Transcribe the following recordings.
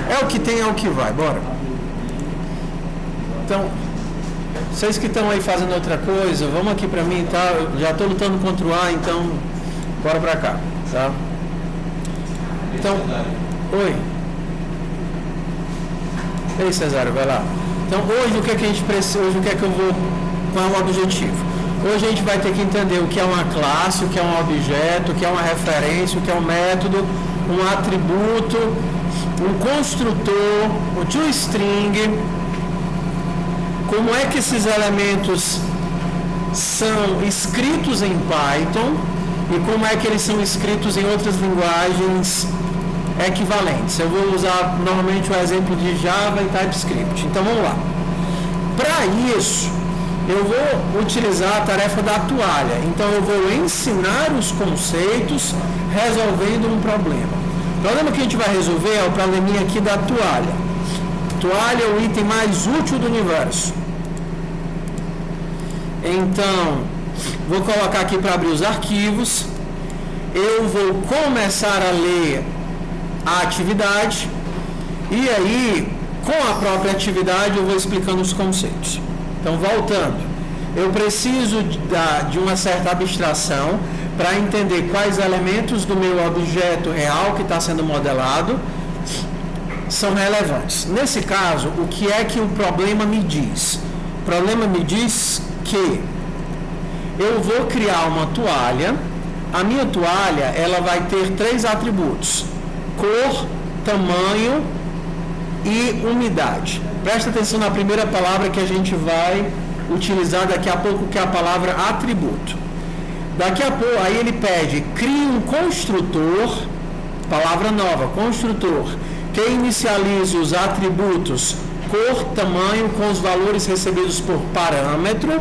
É o que tem, é o que vai. Bora. Então, vocês que estão aí fazendo outra coisa, vamos aqui pra mim, tá? Eu já estou lutando contra o ar, então bora pra cá, tá? Então, oi. Ei, Cesário, vai lá. Então, hoje o que é que a gente precisa, hoje o que é que eu vou, qual é o objetivo? Hoje a gente vai ter que entender o que é uma classe, o que é um objeto, o que é uma referência, o que é um método, um atributo, um construtor, um toString, como é que esses elementos são escritos em Python e como é que eles são escritos em outras linguagens equivalentes. Eu vou usar normalmente o exemplo de Java e TypeScript. Então vamos lá. Para isso, eu vou utilizar a tarefa da toalha. Então eu vou ensinar os conceitos resolvendo um problema. O problema que a gente vai resolver é o probleminha aqui da toalha. Toalha é o item mais útil do universo. Então, vou colocar aqui para abrir os arquivos. Eu vou começar a ler a atividade. E aí, com a própria atividade, eu vou explicando os conceitos. Então, voltando. Eu preciso de uma certa abstração para entender quais elementos do meu objeto real que está sendo modelado são relevantes. Nesse caso, o que é que o problema me diz? O problema me diz que eu vou criar uma toalha. A minha toalha, ela vai ter 3 atributos: cor, tamanho e umidade. Presta atenção na primeira palavra que a gente vai utilizar daqui a pouco, que é a palavra atributo. Daqui a pouco, aí ele pede, crie um construtor, palavra nova, construtor, que inicialize os atributos cor, tamanho com os valores recebidos por parâmetro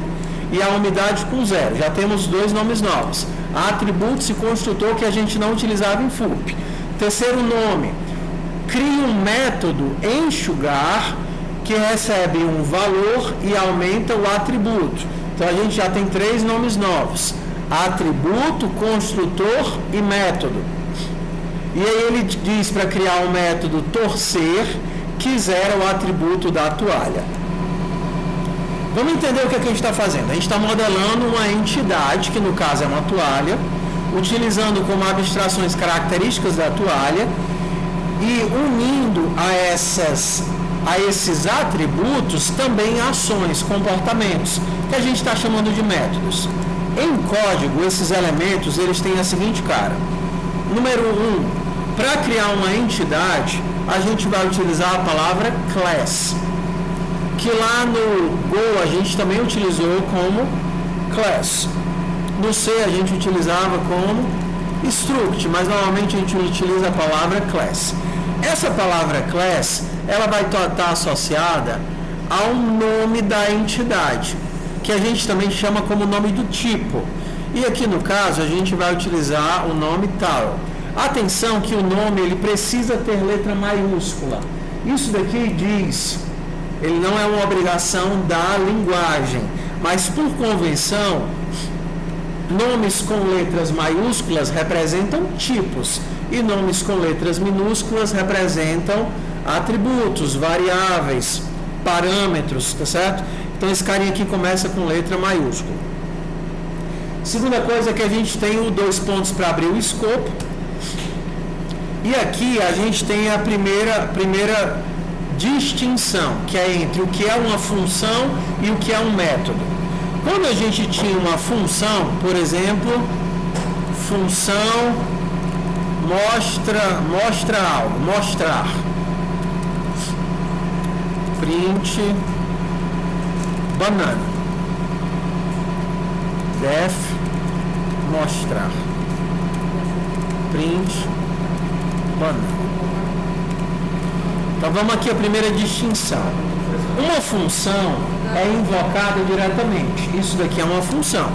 e a umidade com 0. Já temos 2 nomes novos, atributos e construtor, que a gente não utilizava em FUP. Terceiro nome, crie um método enxugar que recebe um valor e aumenta o atributo. Então a gente já tem 3 nomes novos: atributo, construtor e método. E aí ele diz para criar o método torcer, que zera o atributo da toalha. Vamos entender o que a gente está fazendo. A gente está modelando uma entidade, que no caso é uma toalha, utilizando como abstrações características da toalha e unindo a esses atributos também ações, comportamentos, que a gente está chamando de métodos. Em código, esses elementos eles têm a seguinte cara. Número 1, para criar uma entidade, a gente vai utilizar a palavra class, que lá no Go a gente também utilizou como class. No C a gente utilizava como struct, mas normalmente a gente utiliza a palavra class. Essa palavra class, ela vai estar associada ao nome da entidade, que a gente também chama como nome do tipo. E aqui no caso a gente vai utilizar o nome tal. Atenção que o nome ele precisa ter letra maiúscula. Isso daqui diz, ele não é uma obrigação da linguagem, mas por convenção, nomes com letras maiúsculas representam tipos e nomes com letras minúsculas representam atributos, variáveis, parâmetros, tá certo? Então esse carinha aqui começa com letra maiúscula. Segunda coisa é que a gente tem o 2 pontos para abrir o escopo. E aqui a gente tem a primeira distinção, que é entre o que é uma função e o que é um método. Quando a gente tinha uma função, por exemplo, função mostra algo, mostrar, print banana, def mostrar, print banana. Então vamos aqui a primeira distinção. Uma função é invocada diretamente. Isso daqui é uma função.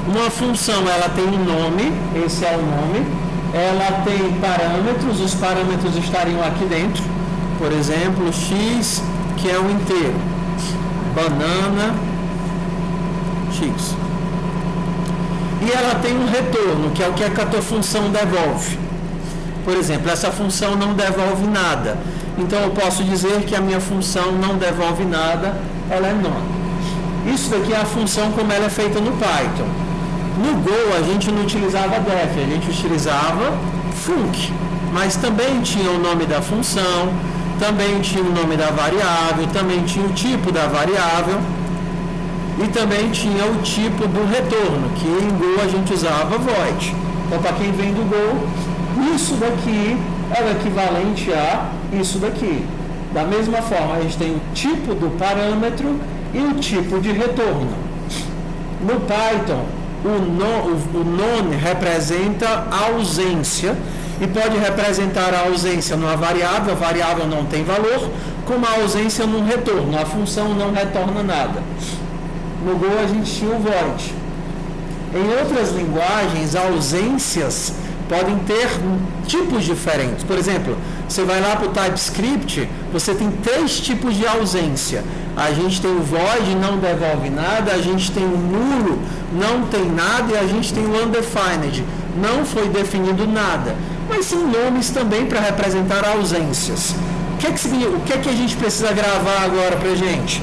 Uma função, ela tem um nome, esse é o nome. Ela tem parâmetros, os parâmetros estariam aqui dentro. Por exemplo, x, que é um inteiro. Banana, x. E ela tem um retorno, que é o que a tua função devolve. Por exemplo, essa função não devolve nada. Então eu posso dizer que a minha função não devolve nada, ela é none. Isso daqui é a função como ela é feita no Python. No Go a gente não utilizava def, a gente utilizava func, mas também tinha o nome da função, também tinha o nome da variável, também tinha o tipo da variável e também tinha o tipo do retorno, que em Go a gente usava void. Então, para quem vem do Go, isso daqui é o equivalente a isso daqui. Da mesma forma, a gente tem o tipo do parâmetro e o tipo de retorno. No Python, o none representa a ausência e pode representar a ausência numa variável, a variável não tem valor, como a ausência num retorno, a função não retorna nada. No Go a gente tinha o void. Em outras linguagens, ausências podem ter tipos diferentes. Por exemplo, você vai lá para o TypeScript, você tem 3 tipos de ausência. A gente tem o void, não devolve nada, a gente tem o nulo, não tem nada, e a gente tem o undefined, não foi definido nada. Mas sim nomes também para representar ausências. O que é que a gente precisa gravar agora para a gente?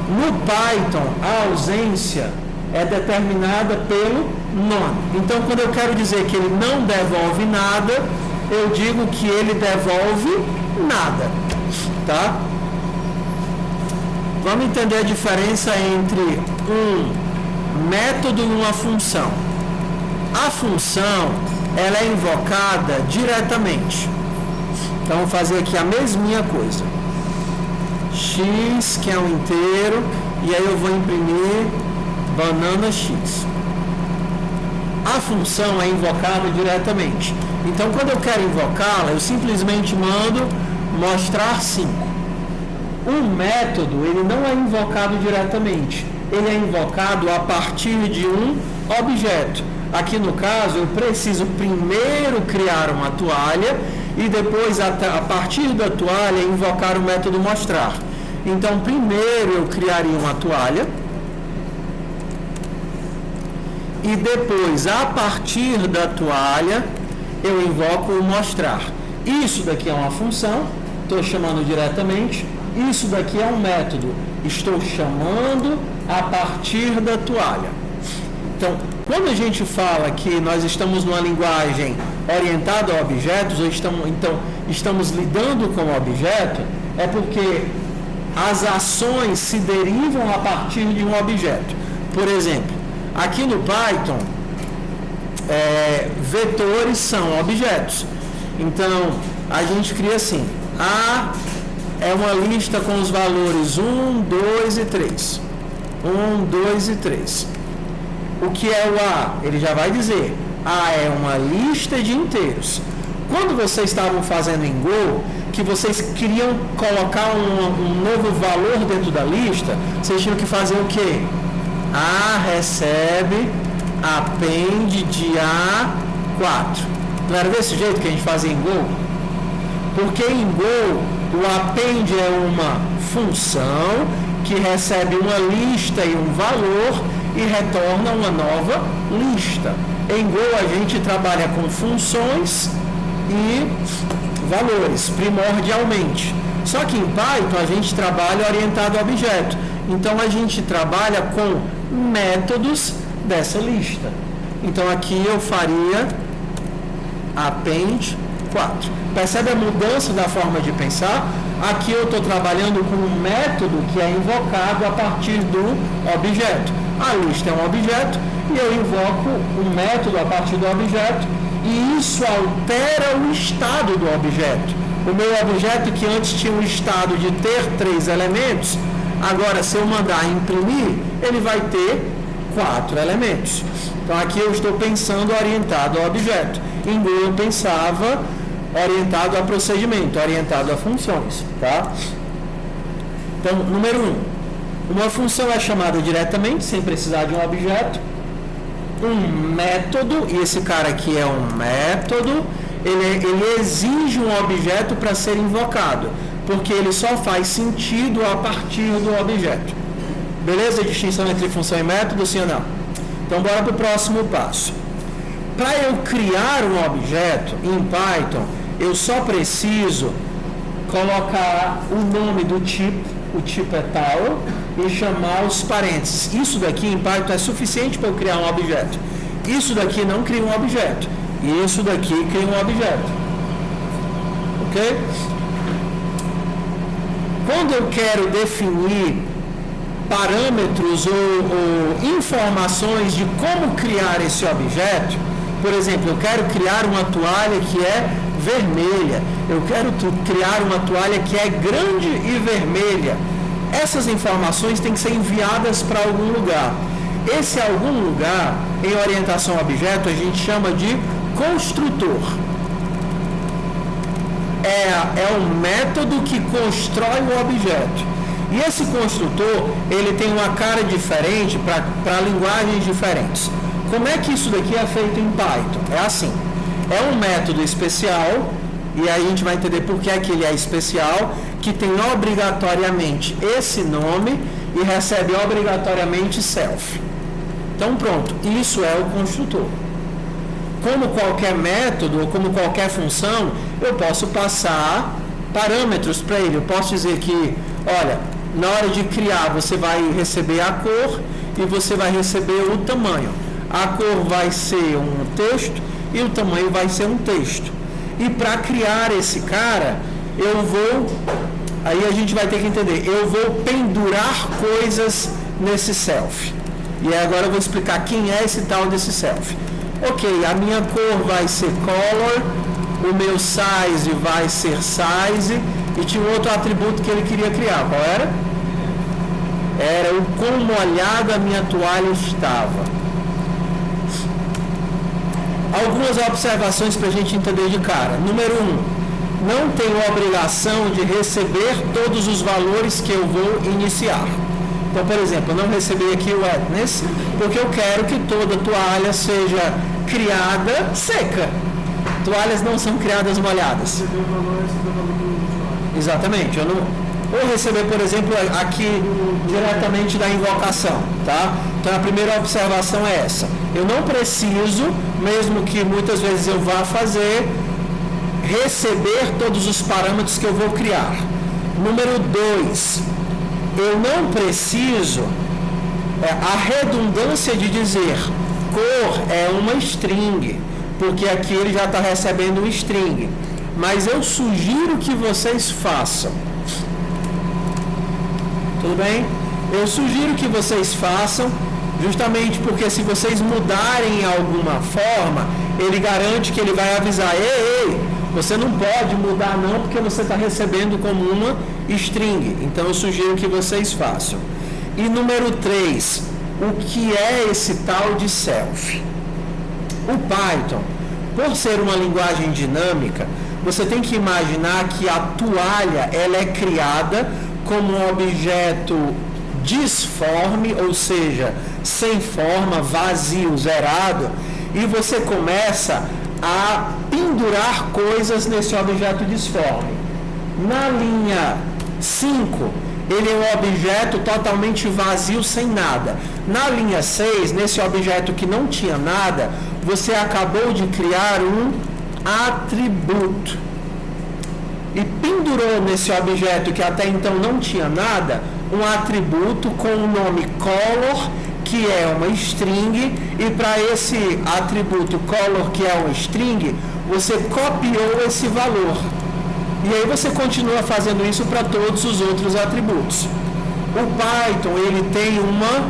No Python, a ausência é determinada pelo none. Então, quando eu quero dizer que ele não devolve nada, eu digo que ele devolve nada, tá? Vamos entender a diferença entre um método e uma função. A função, ela é invocada diretamente. Então, vamos fazer aqui a mesminha coisa. X, que é um inteiro, e aí eu vou imprimir banana X. A função é invocada diretamente. Então, quando eu quero invocá-la, eu simplesmente mando mostrar 5. O método, ele não é invocado diretamente. Ele é invocado a partir de um objeto. Aqui no caso, eu preciso primeiro criar uma toalha e depois, a partir da toalha, invocar o método mostrar. Então, primeiro eu criaria uma toalha e depois, a partir da toalha, eu invoco o mostrar. Isso daqui é uma função, estou chamando diretamente. Isso daqui é um método, estou chamando a partir da toalha. Então, quando a gente fala que nós estamos numa linguagem orientada a objetos, ou estamos lidando com o objeto, é porque as ações se derivam a partir de um objeto. Por exemplo, aqui no Python, vetores são objetos. Então, a gente cria assim, A é uma lista com os valores 1, 2 e 3. 1, 2 e 3. O que é o A? Ele já vai dizer, A é uma lista de inteiros. Quando vocês estavam fazendo em Go, que vocês queriam colocar um novo valor dentro da lista, vocês tinham que fazer o quê? A recebe append de A4. Não era desse jeito que a gente fazia em Go? Porque em Go, o append é uma função que recebe uma lista e um valor e retorna uma nova lista. Em Go a gente trabalha com funções e valores, primordialmente. Só que em Python a gente trabalha orientado a objeto. Então a gente trabalha com métodos dessa lista. Então aqui eu faria append 4. Percebe a mudança da forma de pensar? Aqui eu estou trabalhando com um método que é invocado a partir do objeto. A lista é um objeto e eu invoco um método a partir do objeto e isso altera o estado do objeto. O meu objeto que antes tinha um estado de ter 3 elementos, agora se eu mandar imprimir, ele vai ter 4 elementos. Então aqui eu estou pensando orientado ao objeto. Em Go eu pensava orientado a procedimento, orientado a funções, tá? Então, número 1. Uma função é chamada diretamente, sem precisar de um objeto. Um método, e esse cara aqui é um método, ele exige um objeto para ser invocado, porque ele só faz sentido a partir do objeto. Beleza? A distinção entre função e método, sim ou não? Então, bora para o próximo passo. Para eu criar um objeto em Python, eu só preciso colocar o nome do tipo, o tipo é tal, e chamar os parênteses. Isso daqui em Python é suficiente para eu criar um objeto. Isso daqui não cria um objeto. E isso daqui cria um objeto. Ok? Quando eu quero definir parâmetros ou informações de como criar esse objeto, por exemplo, eu quero criar uma toalha que é vermelha, eu quero criar uma toalha que é grande e vermelha. Essas informações têm que ser enviadas para algum lugar. Esse algum lugar, em orientação a objeto, a gente chama de construtor. É um método que constrói o objeto. E esse construtor, ele tem uma cara diferente para linguagens diferentes. Como é que isso daqui é feito em Python? É assim, é um método especial, e aí a gente vai entender por que é que ele é especial, que tem obrigatoriamente esse nome e recebe obrigatoriamente self. Então pronto, isso é o construtor. Como qualquer método ou como qualquer função, eu posso passar parâmetros para ele. Eu posso dizer que, olha, na hora de criar você vai receber a cor e você vai receber o tamanho. A cor vai ser um texto e o tamanho vai ser um texto. E para criar esse cara, aí a gente vai ter que entender, eu vou pendurar coisas nesse self. E agora eu vou explicar quem é esse tal desse self. Ok, a minha cor vai ser color, o meu size vai ser size, e tinha um outro atributo que ele queria criar. Qual era? Era o quão molhada a minha toalha estava. Algumas observações para a gente entender de cara. Número 1, não tenho obrigação de receber todos os valores que eu vou iniciar. Então, por exemplo, eu não recebi aqui o wetness, porque eu quero que toda toalha seja criada seca. Toalhas não são criadas molhadas. Exatamente. Eu não vou receber, por exemplo, aqui diretamente da invocação, tá? Então, a primeira observação é essa. Eu não preciso, mesmo que muitas vezes eu vá fazer, receber todos os parâmetros que eu vou criar. Número 2, eu não preciso, a redundância de dizer cor é uma string, porque aqui ele já está recebendo um string. Mas eu sugiro que vocês façam. Tudo bem? Eu sugiro que vocês façam, justamente porque se vocês mudarem alguma forma, ele garante que ele vai avisar, ei, você não pode mudar não, porque você está recebendo como uma string. Então eu sugiro que vocês façam. E número 3, o que é esse tal de self? O Python, por ser uma linguagem dinâmica, você tem que imaginar que a toalha ela é criada como um objeto disforme, ou seja, sem forma, vazio, zerado, e você começa a pendurar coisas nesse objeto disforme. Na linha 5, ele é um objeto totalmente vazio, sem nada. Na linha 6, nesse objeto que não tinha nada, você acabou de criar um atributo. E pendurou nesse objeto que até então não tinha nada, um atributo com o nome color, que é uma string, e para esse atributo color, que é uma string, você copiou esse valor. E aí você continua fazendo isso para todos os outros atributos. O Python, ele tem uma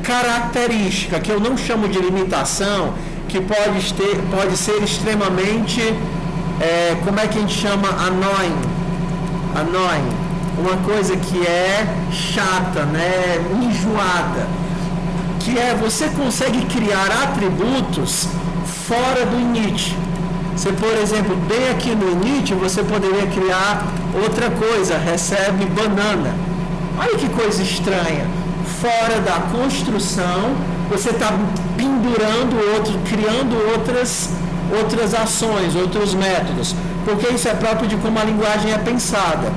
característica, que eu não chamo de limitação, que pode ser extremamente, como é que a gente chama? Annoying. Uma coisa que é chata, né? Enjoada. Que é, você consegue criar atributos fora do init. Você, por exemplo, bem aqui no init, você poderia criar outra coisa, recebe banana. Olha que coisa estranha. Fora da construção, você está pendurando criando outras ações, outros métodos, porque isso é próprio de como a linguagem é pensada.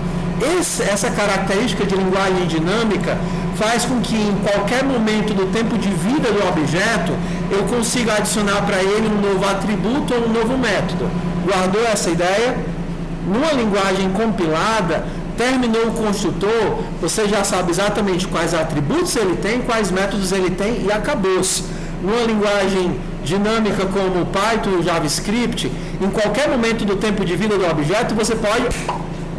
Essa característica de linguagem dinâmica faz com que em qualquer momento do tempo de vida do objeto eu consiga adicionar para ele um novo atributo ou um novo método. Guardou essa ideia? Numa linguagem compilada, terminou o construtor, você já sabe exatamente quais atributos ele tem, quais métodos ele tem e acabou-se. Numa linguagem dinâmica como o Python ou o JavaScript, em qualquer momento do tempo de vida do objeto, você pode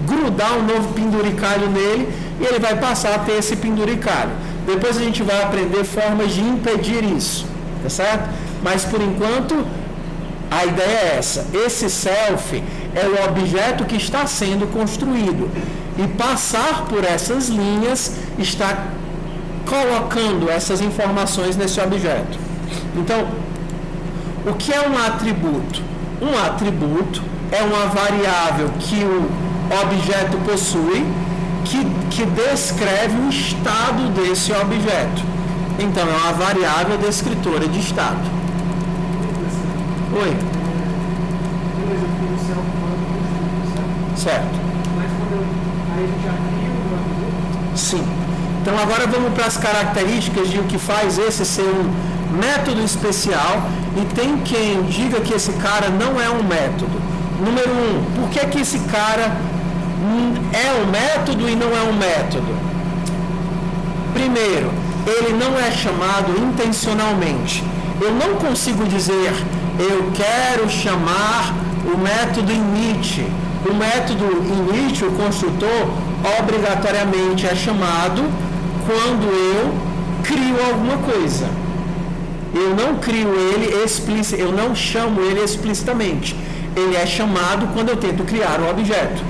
grudar um novo penduricalho nele e ele vai passar a ter esse penduricalho. Depois a gente vai aprender formas de impedir isso, tá certo? Mas por enquanto a ideia é essa. Esse self é o objeto que está sendo construído e passar por essas linhas está colocando essas informações nesse objeto. Então, o que é um atributo? Um atributo é uma variável que o objeto possui que descreve o estado desse objeto. Então, é uma variável descritora de estado. Oi? Certo. Mas quando aí a gente já cria um atributo? Sim. Então, agora vamos para as características de o que faz esse ser um método especial, e tem quem diga que esse cara não é um método. Número 1, por que esse cara é um método e não é um método? Primeiro, ele não é chamado intencionalmente. Eu não consigo dizer, eu quero chamar o método init. O método init, o construtor, obrigatoriamente é chamado quando eu crio alguma coisa. Eu não crio ele eu não chamo ele explicitamente. Ele é chamado quando eu tento criar um objeto.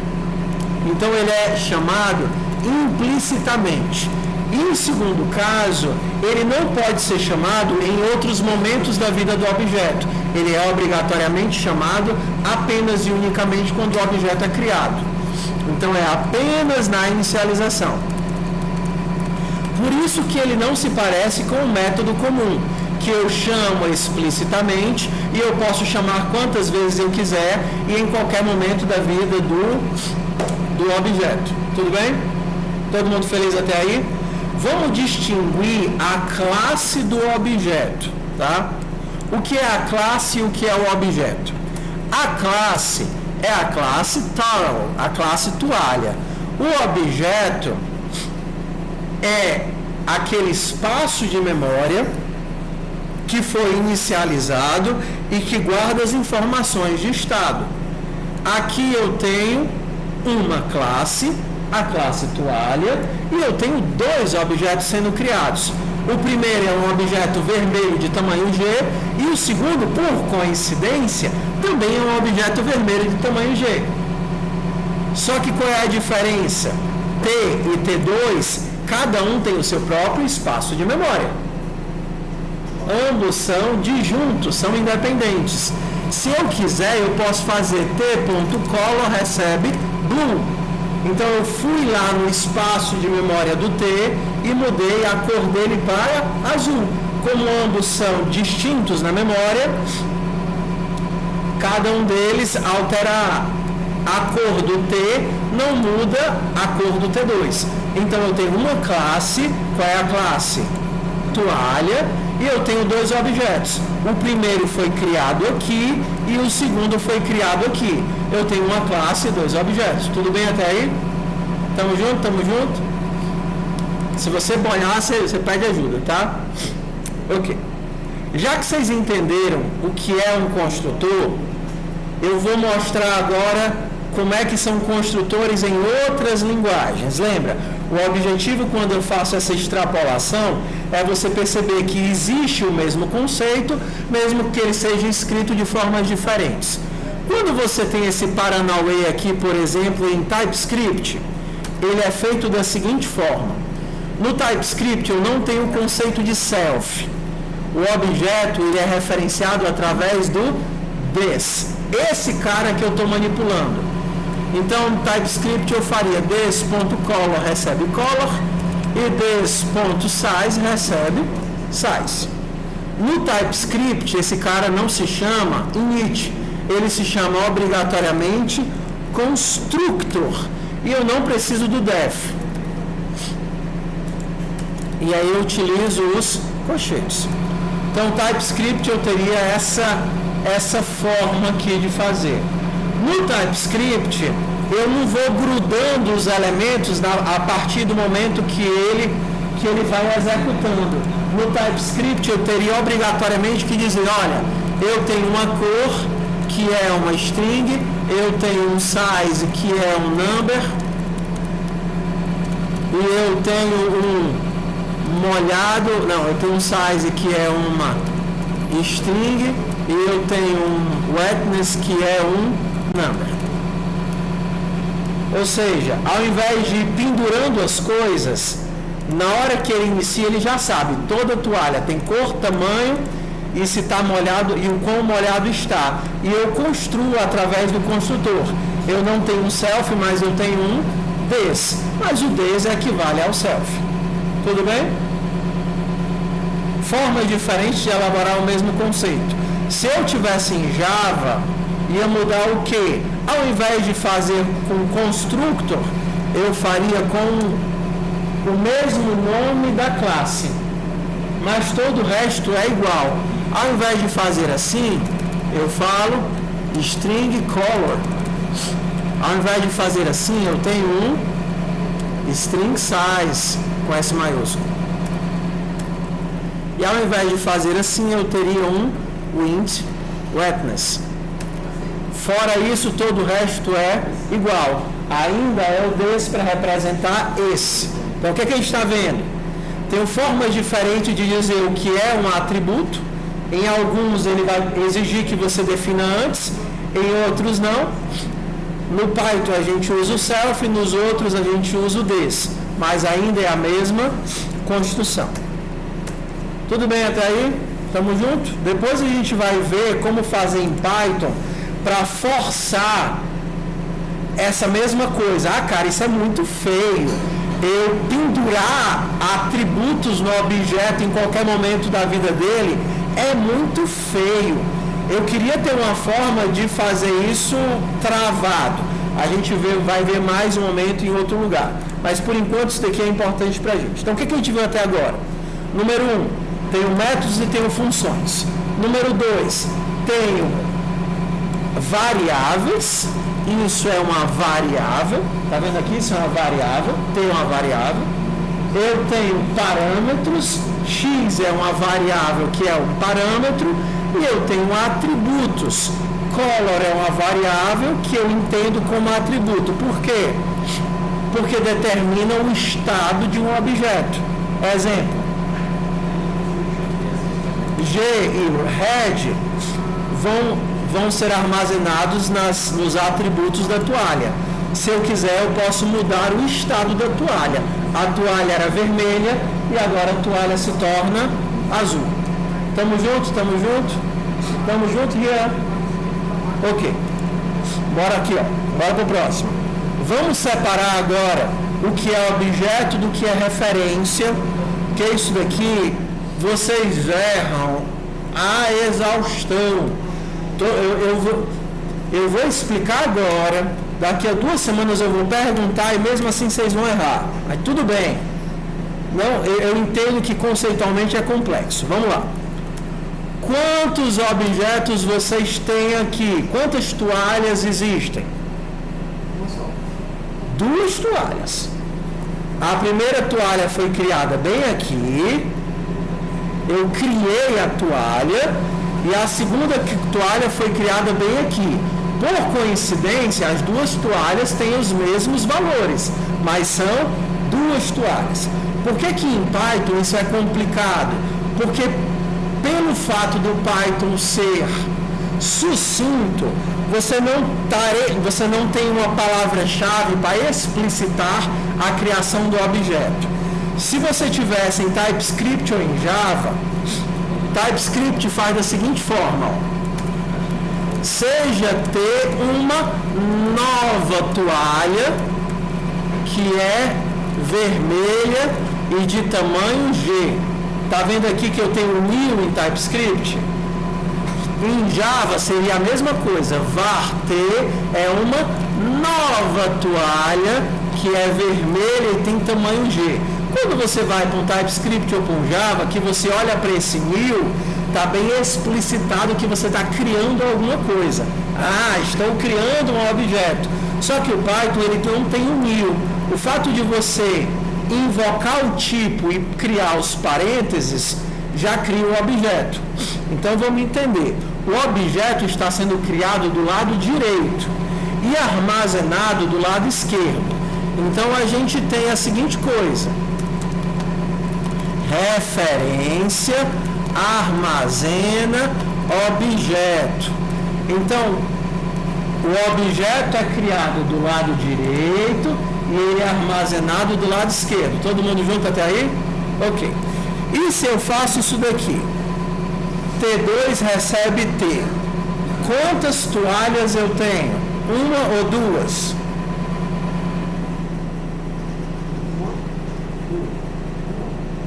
Então ele é chamado implicitamente. E em segundo caso, ele não pode ser chamado em outros momentos da vida do objeto. Ele é obrigatoriamente chamado apenas e unicamente quando o objeto é criado. Então é apenas na inicialização. Por isso que ele não se parece com o método comum, que eu chamo explicitamente e eu posso chamar quantas vezes eu quiser e em qualquer momento da vida do objeto. Tudo bem? Todo mundo feliz até aí? Vamos distinguir a classe do objeto, tá? O que é a classe e o que é o objeto? A classe é a classe towel, a classe toalha. O objeto é aquele espaço de memória que foi inicializado e que guarda as informações de estado. Aqui eu tenho uma classe, a classe toalha, e eu tenho dois objetos sendo criados. O primeiro é um objeto vermelho de tamanho G e o segundo, por coincidência, também é um objeto vermelho de tamanho G. Só que qual é a diferença? T e T2, cada um tem o seu próprio espaço de memória. Ambos são disjuntos, são independentes. Se eu quiser, eu posso fazer t.color recebe blue. Então eu fui lá no espaço de memória do T e mudei a cor dele para azul. Como ambos são distintos na memória, cada um deles altera a cor do T, não muda a cor do T2. Então eu tenho uma classe, qual é a classe? Toalha, e eu tenho dois objetos. O primeiro foi criado aqui e o segundo foi criado aqui. Eu tenho uma classe e dois objetos. Tudo bem até aí? Tamo junto? Tamo junto? Se você boiar, você pede ajuda, tá? Ok. Já que vocês entenderam o que é um construtor, eu vou mostrar agora como é que são construtores em outras linguagens. Lembra? O objetivo quando eu faço essa extrapolação é você perceber que existe o mesmo conceito, mesmo que ele seja escrito de formas diferentes. Quando você tem esse Paranauê aqui, por exemplo, em TypeScript, ele é feito da seguinte forma. No TypeScript eu não tenho o conceito de self. O objeto ele é referenciado através do this. Esse cara que eu estou manipulando. Então, no TypeScript eu faria this.color recebe color e this.size recebe size. No TypeScript, esse cara não se chama init, ele se chama obrigatoriamente constructor. e eu não preciso do def. E aí eu utilizo os colchetes. Então, TypeScript eu teria essa forma aqui de fazer. No TypeScript, eu não vou grudando os elementos a partir do momento que ele vai executando. No TypeScript, eu teria obrigatoriamente que dizer, olha, eu tenho uma cor, que é uma string, eu tenho um size, que é um number, e eu tenho eu tenho um size, que é uma string, e eu tenho um wetness, que é um number. Ou seja, ao invés de ir pendurando as coisas, na hora que ele inicia, ele já sabe, toda toalha tem cor, tamanho, e se está molhado, e o quão molhado está. E eu construo através do construtor. Eu não tenho um self, mas eu tenho um des. Mas o des equivale ao self. Tudo bem? Formas diferentes de elaborar o mesmo conceito. Se eu tivesse em Java, ia mudar o quê? Ao invés de fazer com constructor, eu faria com o mesmo nome da classe, mas todo o resto é igual. Ao invés de fazer assim, eu falo string color. Ao invés de fazer assim, eu tenho um string size com S maiúsculo. E ao invés de fazer assim, eu teria um int wetness. Fora isso, todo o resto é igual. Ainda é o des para representar esse. Então, o que a gente está vendo? Tem formas diferentes de dizer o que é um atributo. Em alguns, ele vai exigir que você defina antes. Em outros, não. No Python, a gente usa o self. Nos outros, a gente usa o des. Mas ainda é a mesma construção. Tudo bem até aí? Estamos juntos? Depois a gente vai ver como fazer em Python para forçar essa mesma coisa. Ah, cara, isso é muito feio. Eu pendurar atributos no objeto em qualquer momento da vida dele é muito feio. Eu queria ter uma forma de fazer isso travado. A gente vai ver mais um momento em outro lugar. Mas por enquanto isso daqui é importante para a gente. Então o que a gente viu até agora? Número 1, tenho métodos e tenho funções. Número 2, tenho variáveis. Isso é uma variável. Está vendo aqui? Isso é uma variável. Tenho uma variável. Eu tenho parâmetros. X é uma variável que é um parâmetro. E eu tenho atributos. Color é uma variável que eu entendo como atributo. Por quê? Porque determina o estado de um objeto. Exemplo. G e head vão ser armazenados nos atributos da toalha. Se eu quiser, eu posso mudar o estado da toalha. A toalha era vermelha e agora a toalha se torna azul. Tamo junto? Tamo junto? Tamo junto, Rian? Ok. Bora aqui, ó. Bora pro próximo. Vamos separar agora o que é objeto do que é referência, que isso daqui vocês erram a exaustão. Eu vou explicar agora, daqui a 2 semanas eu vou perguntar e mesmo assim vocês vão errar. Mas tudo bem. Não, eu entendo que conceitualmente é complexo. Vamos lá. Quantos objetos vocês têm aqui? Quantas toalhas existem? 2 toalhas. A primeira toalha foi criada bem aqui. Eu criei a toalha. E a segunda toalha foi criada bem aqui. Por coincidência, as 2 toalhas têm os mesmos valores, mas são 2 toalhas. Por que em Python isso é complicado? Porque pelo fato do Python ser sucinto, você não tem uma palavra-chave para explicitar a criação do objeto. Se você tivesse em TypeScript ou em Java, TypeScript faz da seguinte forma, ó. Seja ter uma nova toalha que é vermelha e de tamanho G. Tá vendo aqui que eu tenho new em TypeScript? Em Java seria a mesma coisa. Var t é uma nova toalha, que é vermelha e tem tamanho G. Quando você vai para um TypeScript ou para um Java, que você olha para esse new, está bem explicitado que você está criando alguma coisa. Estou criando um objeto. Só que o Python ele não tem um new. O fato de você invocar o tipo e criar os parênteses já cria o objeto. Então vamos entender. O objeto está sendo criado do lado direito e armazenado do lado esquerdo. Então a gente tem a seguinte coisa: referência, armazena, objeto. Então, o objeto é criado do lado direito e ele é armazenado do lado esquerdo. Todo mundo junto até aí? Ok. E se eu faço isso daqui? T2 recebe T. Quantas toalhas eu tenho? Uma ou duas?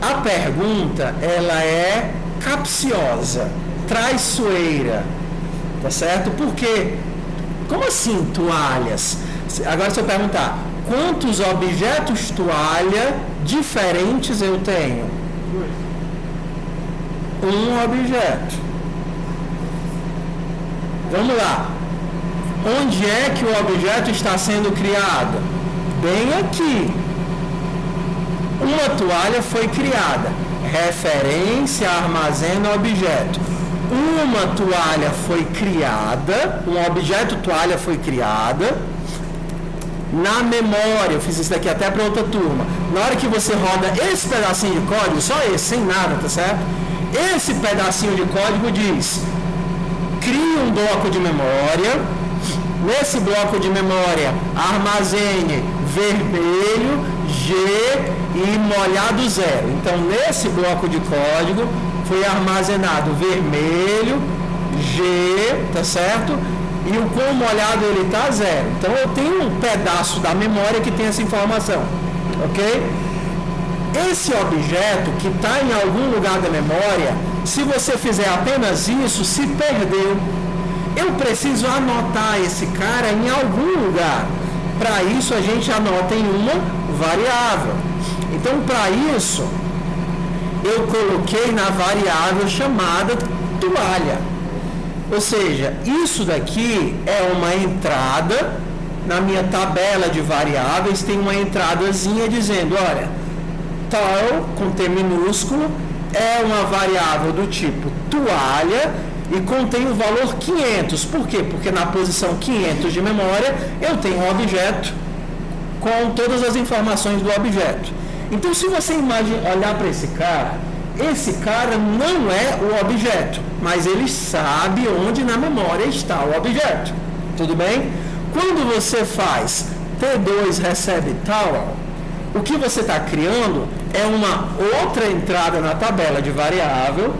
A pergunta, ela é capciosa, traiçoeira, tá certo? Por quê? Como assim toalhas? Agora se eu perguntar, quantos objetos toalha diferentes eu tenho? Um objeto. Vamos lá. Onde é que o objeto está sendo criado? Bem aqui. Uma toalha foi criada. Referência, armazena, objeto. Uma toalha foi criada, um objeto toalha foi criada na memória. Eu fiz isso daqui até para outra turma. Na hora que você roda esse pedacinho de código, só esse, sem nada, tá certo? Esse pedacinho de código diz: crie um bloco de memória. Nesse bloco de memória, armazene vermelho, G e molhado 0. Então, nesse bloco de código, foi armazenado vermelho, G, tá certo? E o quão molhado ele está, 0. Então, eu tenho um pedaço da memória que tem essa informação, ok? Esse objeto que está em algum lugar da memória, se você fizer apenas isso, se perdeu. Eu preciso anotar esse cara em algum lugar. Para isso, a gente anota em uma variável. Então, para isso, eu coloquei na variável chamada toalha. Ou seja, isso daqui é uma entrada. Na minha tabela de variáveis tem uma entradazinha dizendo, olha, tal, com T minúsculo, é uma variável do tipo toalha e contém o valor 500. Por quê? Porque na posição 500 de memória eu tenho um objeto com todas as informações do objeto. Então, se você olhar para esse cara não é o objeto, mas ele sabe onde na memória está o objeto. Tudo bem? Quando você faz T2 recebe tal, o que você está criando é uma outra entrada na tabela de variável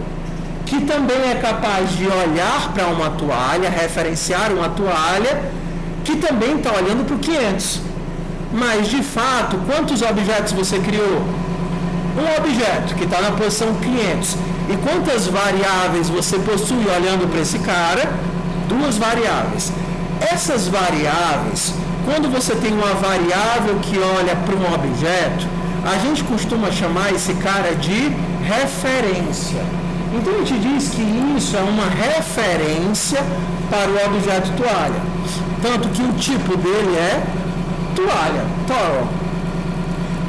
que também é capaz de olhar para uma toalha, referenciar uma toalha, que também está olhando para o 500. Mas, de fato, quantos objetos você criou? Um objeto, que está na posição 500. E quantas variáveis você possui olhando para esse cara? 2 variáveis. Essas variáveis, quando você tem uma variável que olha para um objeto, a gente costuma chamar esse cara de referência. Então, a gente diz que isso é uma referência para o objeto toalha. Tanto que o tipo dele é toalha, toro.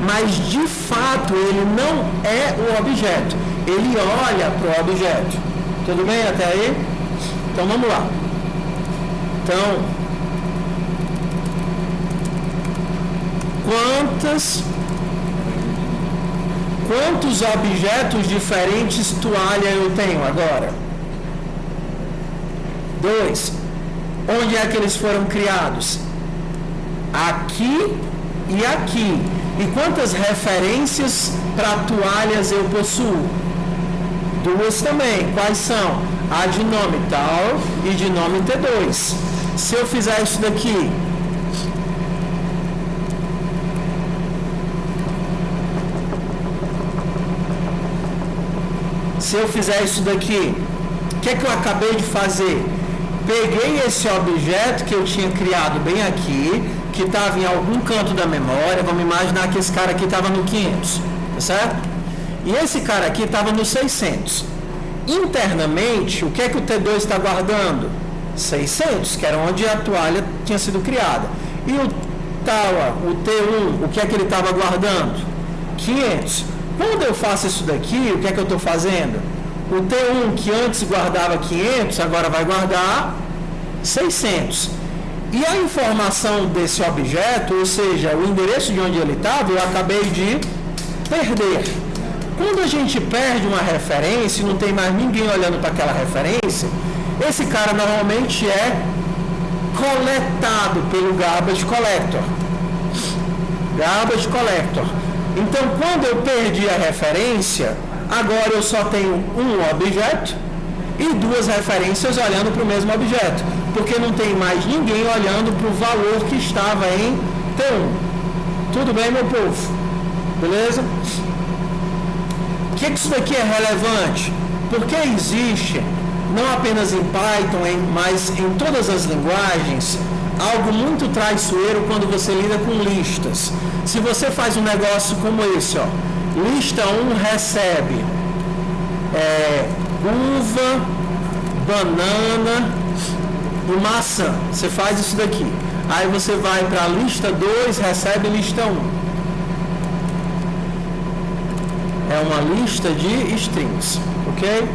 Mas, de fato, ele não é o objeto. Ele olha para o objeto. Tudo bem até aí? Então, vamos lá. Então, quantos objetos diferentes toalha eu tenho agora? 2. Onde é que eles foram criados? Aqui e aqui. E quantas referências para toalhas eu possuo? 2 também. Quais são? A de nome tal e de nome T2. Se eu fizer isso daqui, o que é que eu acabei de fazer? Peguei esse objeto que eu tinha criado bem aqui, que estava em algum canto da memória. Vamos imaginar que esse cara aqui estava no 500, tá certo? E esse cara aqui estava no 600. Internamente, o que é que o T2 está guardando? 600, que era onde a toalha tinha sido criada. E o T1, o que é que ele estava guardando? 500. Quando eu faço isso daqui, o que é que eu estou fazendo? O T1, que antes guardava 500, agora vai guardar 600. E a informação desse objeto, ou seja, o endereço de onde ele estava, eu acabei de perder. Quando a gente perde uma referência e não tem mais ninguém olhando para aquela referência, esse cara normalmente é coletado pelo Garbage Collector. Garbage Collector. Então, quando eu perdi a referência, agora eu só tenho um objeto e duas referências olhando para o mesmo objeto, porque não tem mais ninguém olhando para o valor que estava em T1. Tudo bem, meu povo? Beleza? Por que isso daqui é relevante? Porque existe, não apenas em Python, mas em todas as linguagens, algo muito traiçoeiro quando você lida com listas. Se você faz um negócio como esse, ó, lista 1 recebe uva, banana e maçã. Você faz isso daqui. Aí você vai para a lista 2, recebe lista 1. É uma lista de strings, ok?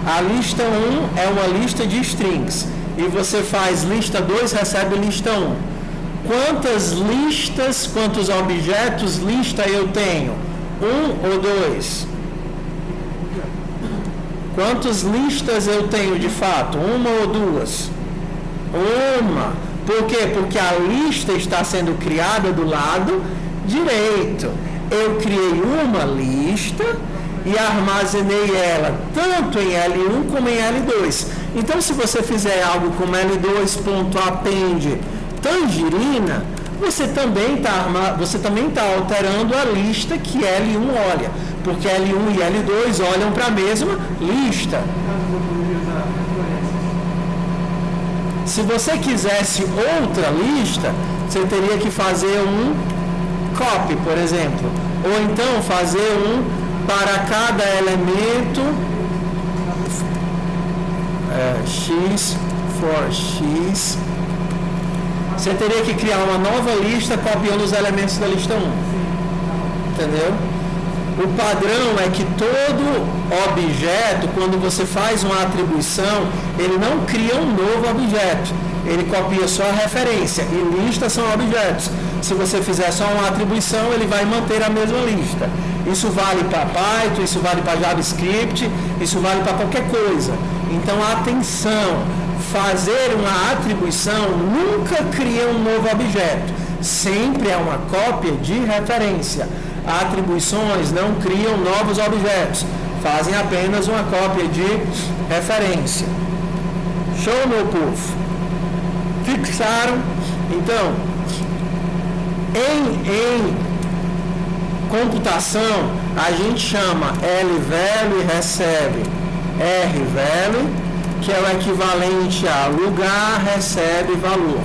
A lista 1 é uma lista de strings. E você faz lista 2, recebe lista 1. Quantas listas, quantos objetos lista eu tenho? 1 ou 2? Quantas listas eu tenho de fato? 1 ou 2? 1. Por quê? Porque a lista está sendo criada do lado direito. Eu criei uma lista e armazenei ela tanto em L1 como em L2. Então, se você fizer algo como L2.append tangerina, você também está alterando a lista que L1 olha, porque L1 e L2 olham para a mesma lista. Se você quisesse outra lista, você teria que fazer um copy, por exemplo, ou então fazer um para cada elemento x for x. Você teria que criar uma nova lista copiando os elementos da lista 1. Entendeu? O padrão é que todo objeto, quando você faz uma atribuição, ele não cria um novo objeto. Ele copia só a referência. E listas são objetos. Se você fizer só uma atribuição, ele vai manter a mesma lista. Isso vale para Python, isso vale para JavaScript, isso vale para qualquer coisa. Então, atenção, fazer uma atribuição nunca cria um novo objeto. Sempre é uma cópia de referência. Atribuições não criam novos objetos, fazem apenas uma cópia de referência. Show, meu povo? Fixaram? Então, em computação, a gente chama LValue e recebe RValue, que é o equivalente a lugar, recebe valor.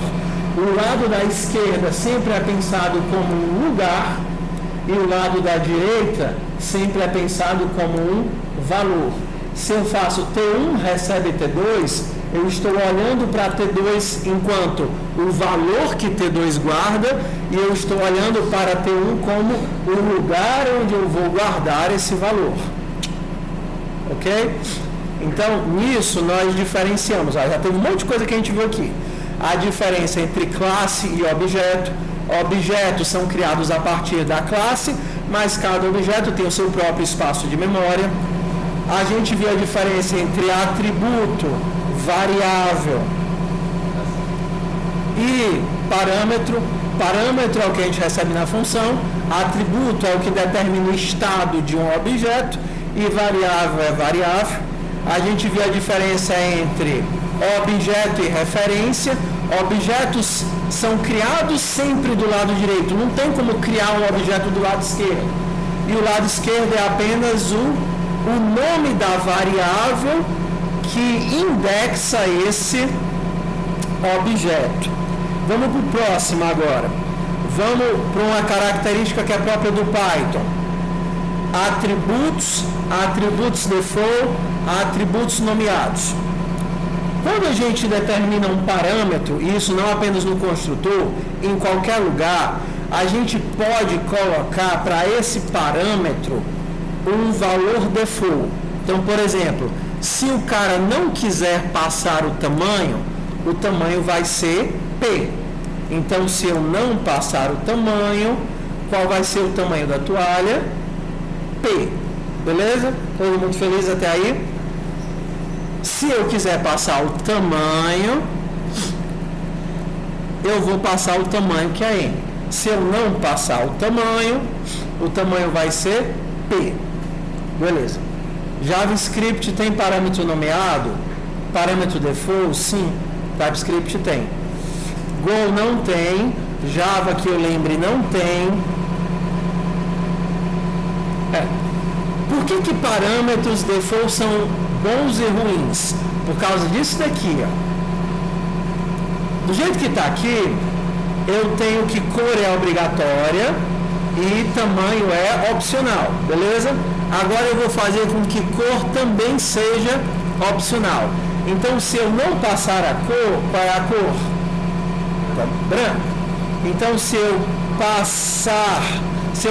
O lado da esquerda sempre é pensado como um lugar e o lado da direita sempre é pensado como um valor. Se eu faço T1 recebe T2, eu estou olhando para T2 enquanto o valor que T2 guarda e eu estou olhando para T1 como o lugar onde eu vou guardar esse valor. Ok? Então, nisso nós diferenciamos. Já teve um monte de coisa que a gente viu aqui. A diferença entre classe e objeto. Objetos são criados a partir da classe, mas cada objeto tem o seu próprio espaço de memória. A gente viu a diferença entre atributo, variável e parâmetro. Parâmetro é o que a gente recebe na função, atributo é o que determina o estado de um objeto e variável é variável. A gente viu a diferença entre objeto e referência. Objetos são criados sempre do lado direito, não tem como criar um objeto do lado esquerdo. E o lado esquerdo é apenas o nome da variável que indexa esse objeto. Vamos para o próximo agora. Vamos para uma característica que é própria do Python. Atributos default, atributos nomeados. Quando a gente determina um parâmetro, e isso não apenas no construtor, em qualquer lugar, a gente pode colocar para esse parâmetro um valor default. Então, por exemplo, se o cara não quiser passar o tamanho vai ser P. Então, se eu não passar o tamanho, qual vai ser o tamanho da toalha? P. Beleza? Todo mundo feliz até aí? Se eu quiser passar o tamanho, eu vou passar o tamanho que é M. Se eu não passar o tamanho vai ser P. Beleza. JavaScript tem parâmetro nomeado? Parâmetro default? Sim. TypeScript tem. Go não tem. Java, que eu lembre, não tem. Por que parâmetros default são bons e ruins? Por causa disso daqui, ó. Do jeito que está aqui, eu tenho que cor é obrigatória e tamanho é opcional, beleza? Agora eu vou fazer com que cor também seja opcional. Então, se eu não passar a cor, qual é a cor? Tá branco. Então, se eu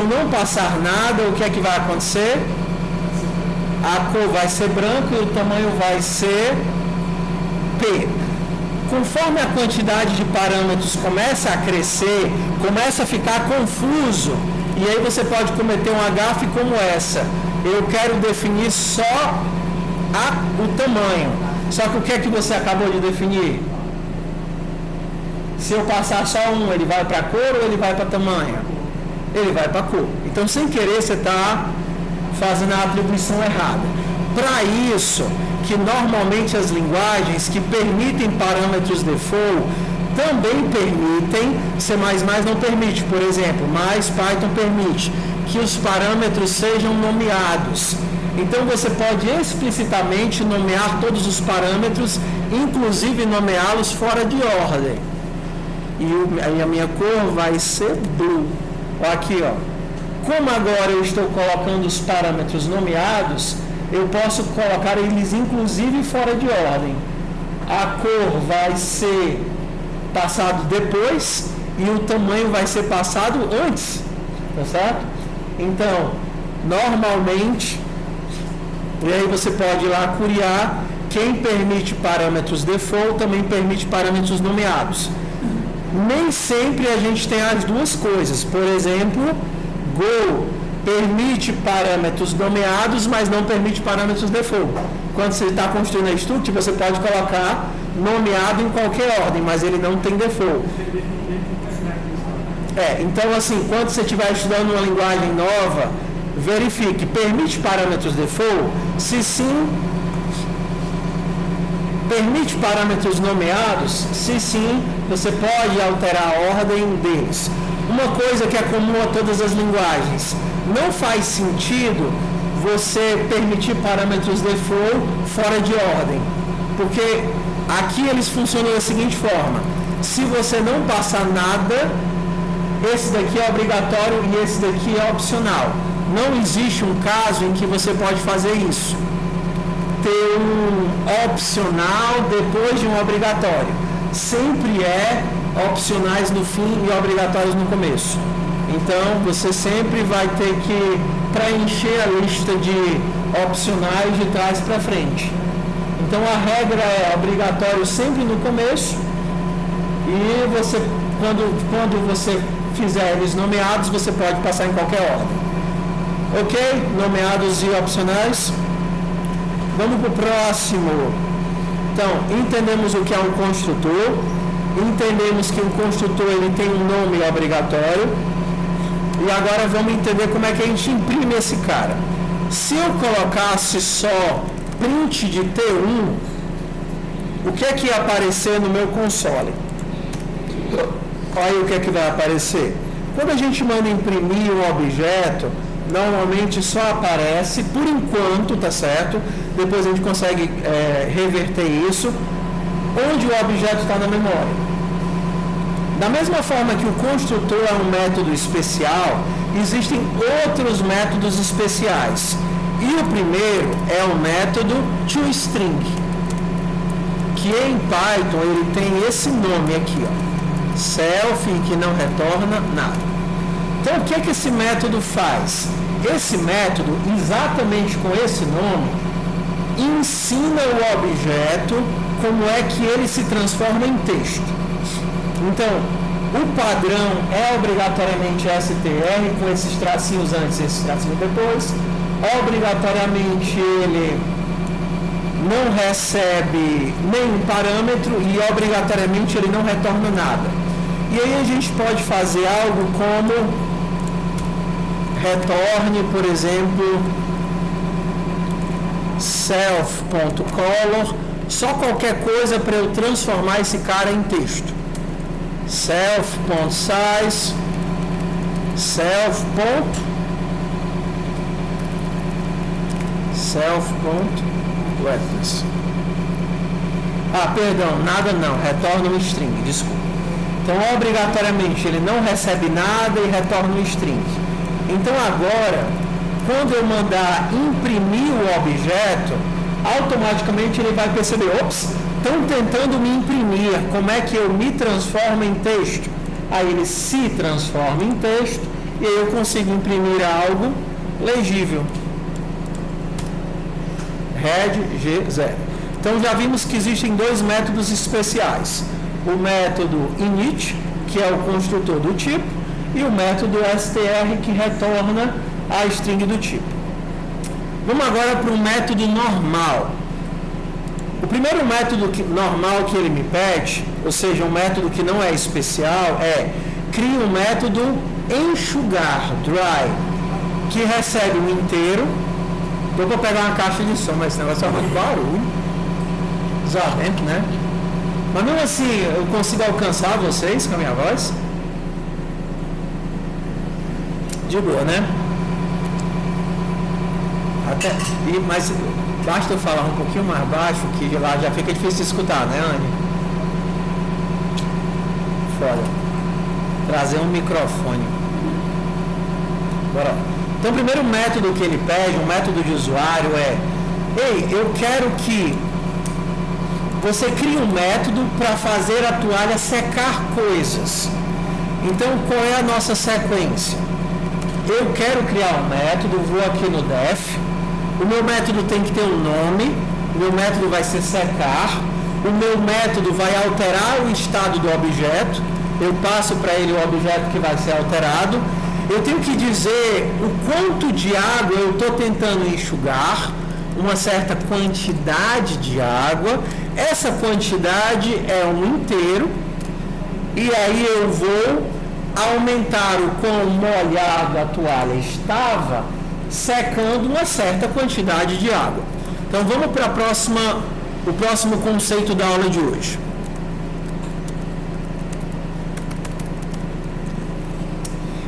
não passar nada, o que é que vai acontecer? A cor vai ser branca e o tamanho vai ser P. Conforme a quantidade de parâmetros começa a crescer, começa a ficar confuso, e aí você pode cometer uma gafe como essa. Eu quero definir só o tamanho. Só que o que é que você acabou de definir? Se eu passar só um, ele vai para cor ou ele vai para tamanho? Ele vai para cor. Então, sem querer, você está fazendo a atribuição errada. Para isso, que normalmente as linguagens que permitem parâmetros default também permitem, C++ não permite, por exemplo, mas Python permite que os parâmetros sejam nomeados. Então você pode explicitamente nomear todos os parâmetros, inclusive nomeá-los fora de ordem. E aí a minha cor vai ser blue. Aqui, ó. Como agora eu estou colocando os parâmetros nomeados, eu posso colocar eles inclusive fora de ordem. A cor vai ser passado depois e o tamanho vai ser passado antes, tá certo? Então, normalmente, e aí você pode ir lá curiar, quem permite parâmetros default também permite parâmetros nomeados. Nem sempre a gente tem as duas coisas. Por exemplo, Go permite parâmetros nomeados, mas não permite parâmetros default. Quando você está construindo a struct, você pode colocar nomeado em qualquer ordem, mas ele não tem default. Então assim, quando você estiver estudando uma linguagem nova, verifique, permite parâmetros default? Se sim, permite parâmetros nomeados? Se sim, você pode alterar a ordem deles. Uma coisa que é comum a todas as linguagens, não faz sentido você permitir parâmetros default fora de ordem, porque aqui eles funcionam da seguinte forma: se você não passar nada, esse daqui é obrigatório e esse daqui é opcional. Não existe um caso em que você pode fazer isso, ter um opcional depois de um obrigatório. Sempre é opcionais no fim e obrigatórios no começo. Então você sempre vai ter que preencher a lista de opcionais de trás para frente. Então a regra é obrigatório sempre no começo, e você, quando você fizer eles nomeados, você pode passar em qualquer ordem. Ok? Nomeados e opcionais. Vamos para o próximo. Então, entendemos o que é um construtor. Entendemos que um construtor ele tem um nome obrigatório. E agora vamos entender como é que a gente imprime esse cara. Se eu colocasse só print de T1, o que é que ia aparecer no meu console? Olha aí o que é que vai aparecer. Quando a gente manda imprimir um objeto, normalmente só aparece, por enquanto, tá certo? Depois a gente consegue reverter isso, onde o objeto está na memória. Da mesma forma que o construtor é um método especial, existem outros métodos especiais. E o primeiro é o método toString, que em Python ele tem esse nome aqui, ó, self, que não retorna nada. Então o que é que esse método faz? Esse método, exatamente com esse nome, ensina o objeto como é que ele se transforma em texto. Então, o padrão é obrigatoriamente str, com esses tracinhos antes e esses tracinhos depois. Obrigatoriamente ele não recebe nenhum parâmetro e obrigatoriamente ele não retorna nada. E aí a gente pode fazer algo como retorne, por exemplo, self.color, só qualquer coisa para eu transformar esse cara em texto. Self.size, self.wetness. Perdão, nada não, retorna um string, desculpa. Então, obrigatoriamente, ele não recebe nada e retorna um string. Então, agora, quando eu mandar imprimir o objeto, automaticamente ele vai perceber, ops, estão tentando me imprimir, como é que eu me transformo em texto? Aí ele se transforma em texto e aí eu consigo imprimir algo legível. Red G0. Então já vimos que existem dois métodos especiais. O método init, que é o construtor do tipo, e o método str, que retorna a string do tipo. Vamos agora para um método normal. O primeiro método normal que ele me pede, ou seja, um método que não é especial, é cria um método enxugar, dry, que recebe um inteiro. Deu para pegar uma caixa de som, mas esse negócio é muito barulho. Desatento, né? Mas mesmo assim, eu consigo alcançar vocês com a minha voz? De boa, né? Mas basta eu falar um pouquinho mais baixo, que lá já fica difícil de escutar, né, Anny? Foda. Trazer um microfone. Bora. Então, o primeiro método que ele pede, um método de usuário, é: ei, eu quero que você crie um método para fazer a toalha secar coisas. Então, qual é a nossa sequência? Eu quero criar um método, vou aqui no def. O meu método tem que ter um nome, o meu método vai ser secar, o meu método vai alterar o estado do objeto, eu passo para ele o objeto que vai ser alterado, eu tenho que dizer o quanto de água eu estou tentando enxugar, uma certa quantidade de água, essa quantidade é um inteiro, e aí eu vou aumentar o quão molhada a toalha estava, secando uma certa quantidade de água. Então vamos para o próximo conceito da aula de hoje.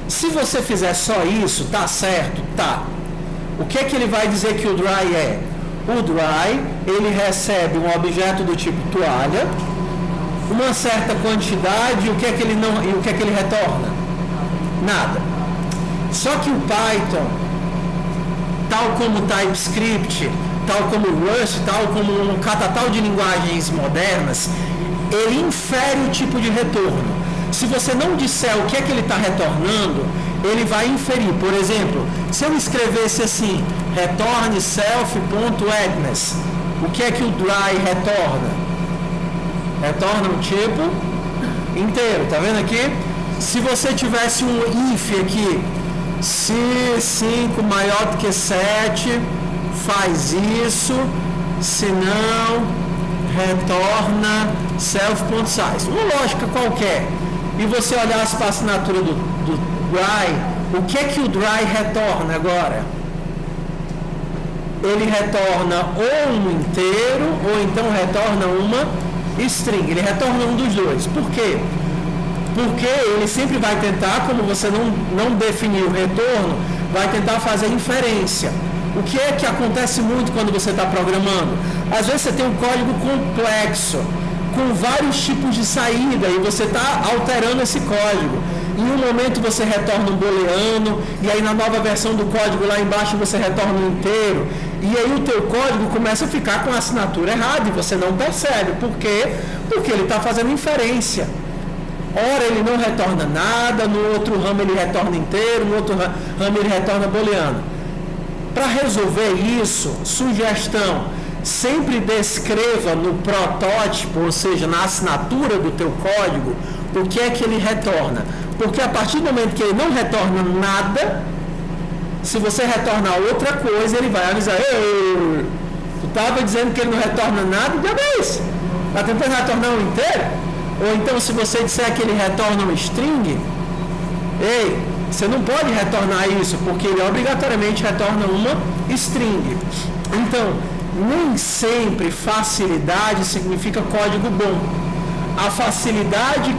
Se você fizer só isso, tá certo? Tá. O que é que ele vai dizer que o dry é? O dry, ele recebe um objeto do tipo toalha, uma certa quantidade, o que é que ele retorna? Nada. Só que o Python, tal como o TypeScript, tal como o Rust, tal como um catatal de linguagens modernas, ele infere o tipo de retorno. Se você não disser o que é que ele está retornando, ele vai inferir. Por exemplo, se eu escrevesse assim, retorne self.wetness, o que é que o dry retorna? Retorna um tipo inteiro, tá vendo aqui? Se você tivesse um if aqui, se 5 maior do que 7, faz isso, se não, retorna self.size. Uma lógica qualquer. E você olhasse para a assinatura do dry, o que é que o dry retorna agora? Ele retorna ou um inteiro, ou então retorna uma string. Ele retorna um dos dois. Por quê? Porque ele sempre vai tentar, como você não definiu o retorno, vai tentar fazer inferência. O que é que acontece muito quando você está programando? Às vezes você tem um código complexo com vários tipos de saída e você está alterando esse código. Em um momento você retorna um booleano, e aí na nova versão do código lá embaixo você retorna um inteiro, e aí o teu código começa a ficar com a assinatura errada e você não percebe. Por quê? Porque ele está fazendo inferência. Ora ele não retorna nada, no outro ramo ele retorna inteiro, no outro ramo ele retorna booleano. Para resolver isso, sugestão, sempre descreva no protótipo, ou seja, na assinatura do teu código, o que é que ele retorna. Porque a partir do momento que ele não retorna nada, se você retornar outra coisa, ele vai avisar: ei, tu estava dizendo que ele não retorna nada, já é isso. Está tentando retornar um inteiro? Ou então se você disser que ele retorna um string, ei, você não pode retornar isso, porque ele obrigatoriamente retorna uma string. Então, nem sempre facilidade significa código bom. A facilidade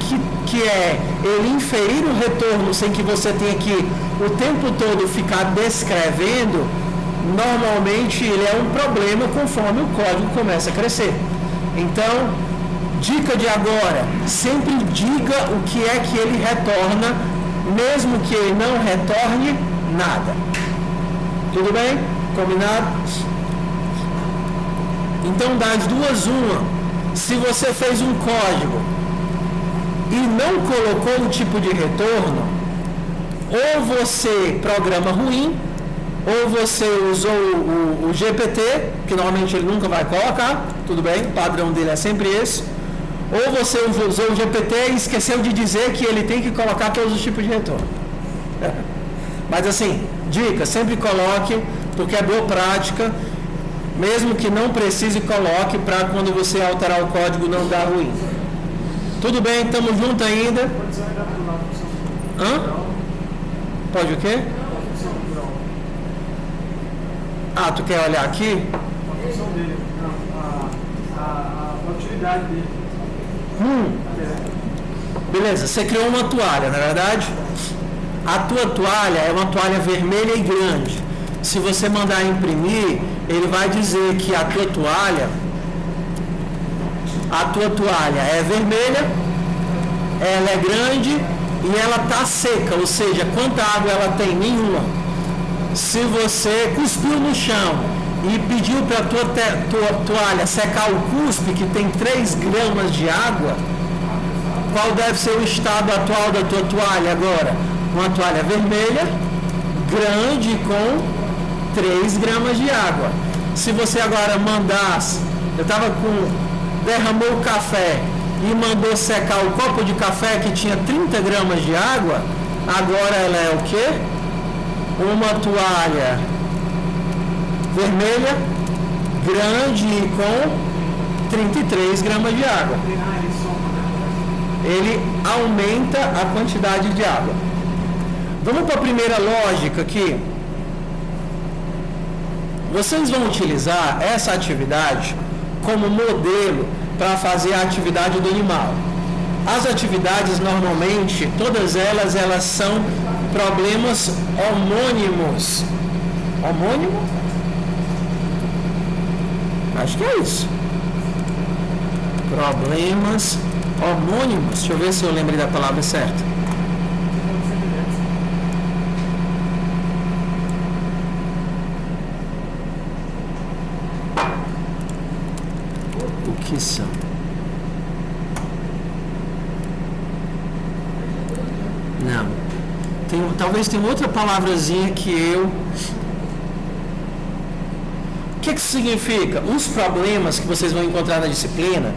que é ele inferir o retorno sem que você tenha que o tempo todo ficar descrevendo, normalmente ele é um problema conforme o código começa a crescer. Então, dica de agora, sempre diga o que é que ele retorna, mesmo que ele não retorne nada. Tudo bem? Combinado? Então, das duas, uma. Se você fez um código e não colocou o tipo de retorno, ou você programa ruim, ou você usou o GPT, que normalmente ele nunca vai colocar, tudo bem, o padrão dele é sempre esse, ou você usou o GPT e esqueceu de dizer que ele tem que colocar todos os tipos de retorno. Mas assim, dica, sempre coloque, porque é boa prática. Mesmo que não precise, coloque para quando você alterar o código não dar ruim. Tudo bem? Estamos juntos ainda? Hã? Pode o quê? Ah, tu quer olhar aqui? A função dele, a utilidade dele. Beleza, você criou uma toalha, não é verdade? A tua toalha é uma toalha vermelha e grande. Se você mandar imprimir, ele vai dizer que a tua toalha é vermelha, ela é grande e ela está seca, ou seja, quanta água ela tem? Nenhuma. Se você cuspiu no chão e pediu para a tua toalha secar o cuspe, que tem 3 gramas de água, qual deve ser o estado atual da tua toalha agora? Uma toalha vermelha, grande, com 3 gramas de água. Se você agora mandasse, derramou o café e mandou secar o copo de café que tinha 30 gramas de água, agora ela é o quê? Uma toalha vermelha, grande e com 33 gramas de água. Ele aumenta a quantidade de água. Vamos para a primeira lógica aqui. Vocês vão utilizar essa atividade como modelo para fazer a atividade do animal. As atividades, normalmente, todas elas são problemas homônimos. Homônimo? Acho que é isso. Problemas homônimos. Deixa eu ver se eu lembrei da palavra certa. O que são? Não. Talvez tenha outra palavrazinha que eu... O que significa? Os problemas que vocês vão encontrar na disciplina,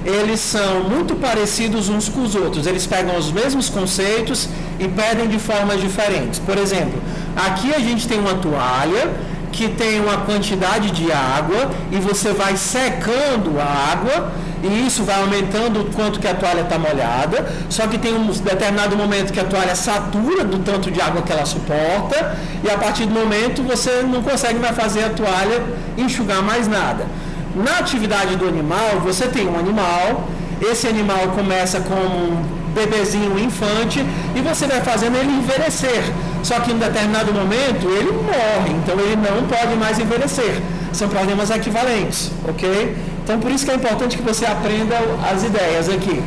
eles são muito parecidos uns com os outros. Eles pegam os mesmos conceitos e pedem de formas diferentes. Por exemplo, aqui a gente tem uma toalha que tem uma quantidade de água e você vai secando a água e isso vai aumentando o quanto que a toalha está molhada, só que tem um determinado momento que a toalha satura do tanto de água que ela suporta e a partir do momento você não consegue mais fazer a toalha enxugar mais nada. Na atividade do animal, você tem um animal, esse animal começa como um bebezinho, um infante, e você vai fazendo ele envelhecer. Só que em um determinado momento ele morre, então ele não pode mais envelhecer. São problemas equivalentes, ok? Então, por isso que é importante que você aprenda as ideias aqui.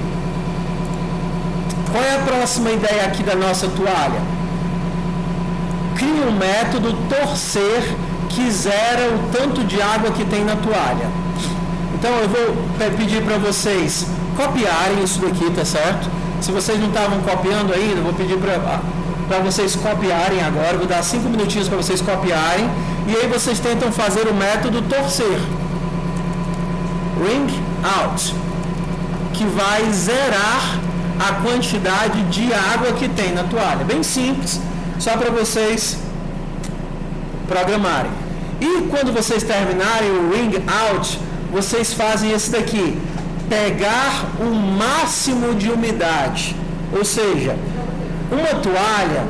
Qual é a próxima ideia aqui da nossa toalha? Crie um método torcer que zera o tanto de água que tem na toalha. Então, eu vou pedir para vocês copiarem isso daqui, tá certo? Se vocês não estavam copiando ainda, eu vou pedir para vocês copiarem agora. Vou dar 5 minutinhos para vocês copiarem. E aí vocês tentam fazer o método torcer. Wring out. Que vai zerar a quantidade de água que tem na toalha. Bem simples, só para vocês programarem. E quando vocês terminarem o wring out, vocês fazem esse daqui. Pegar o máximo de umidade. Ou seja, uma toalha,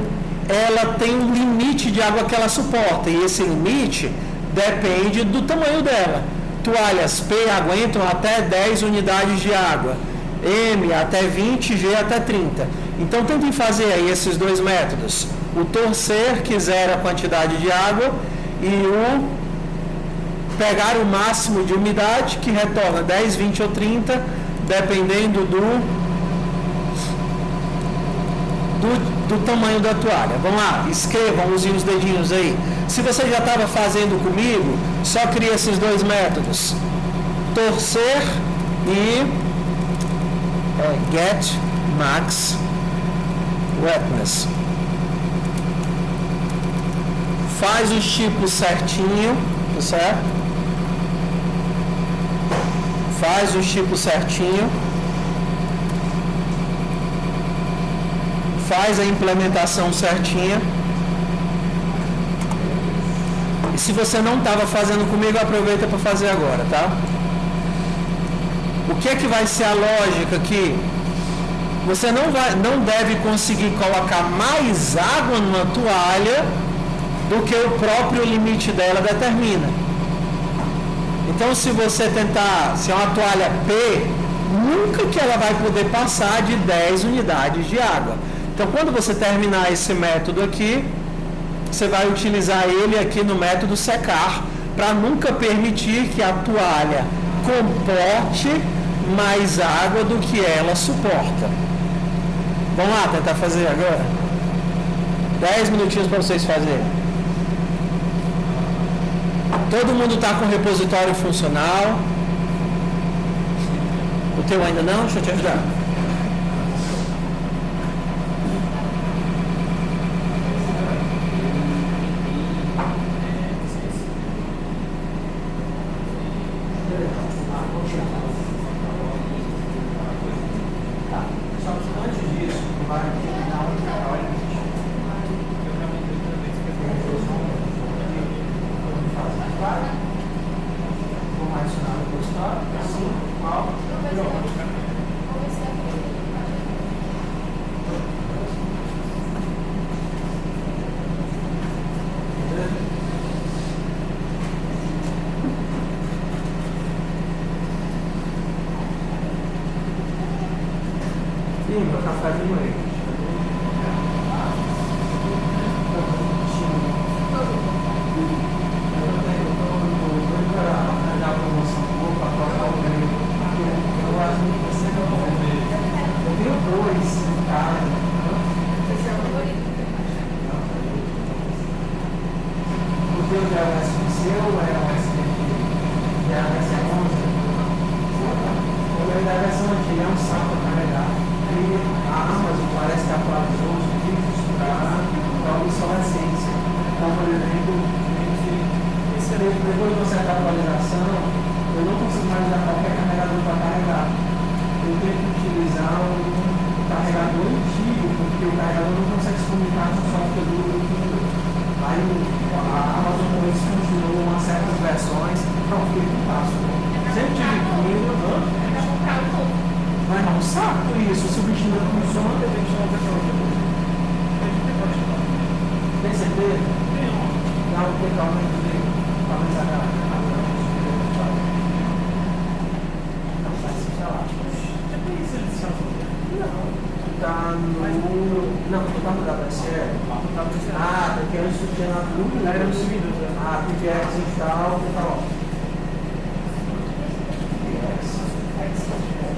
ela tem um limite de água que ela suporta. E esse limite depende do tamanho dela. Toalhas P aguentam até 10 unidades de água. M até 20, G até 30. Então tentem fazer aí esses dois métodos. O torcer, que zera a quantidade de água, e o pegar o máximo de umidade, que retorna 10, 20 ou 30, dependendo do tamanho da toalha. Vamos lá, escrevam, usem os dedinhos aí. Se você já estava fazendo comigo, só cria esses dois métodos. Torcer e get max wetness. Faz os tipos certinho, tá certo? Faz os tipos certinho. Faz a implementação certinha. E se você não estava fazendo comigo, aproveita para fazer agora, tá? O que é que vai ser a lógica aqui? Você não deve conseguir colocar mais água numa toalha do que o próprio limite dela determina. Então, se você tentar, se é uma toalha P, nunca que ela vai poder passar de 10 unidades de água. Então, quando você terminar esse método aqui, você vai utilizar ele aqui no método secar, para nunca permitir que a toalha comporte mais água do que ela suporta. Vamos lá tentar fazer agora? 10 minutinhos para vocês fazerem. Todo mundo está com o repositório funcional. O teu ainda não? Deixa eu te ajudar.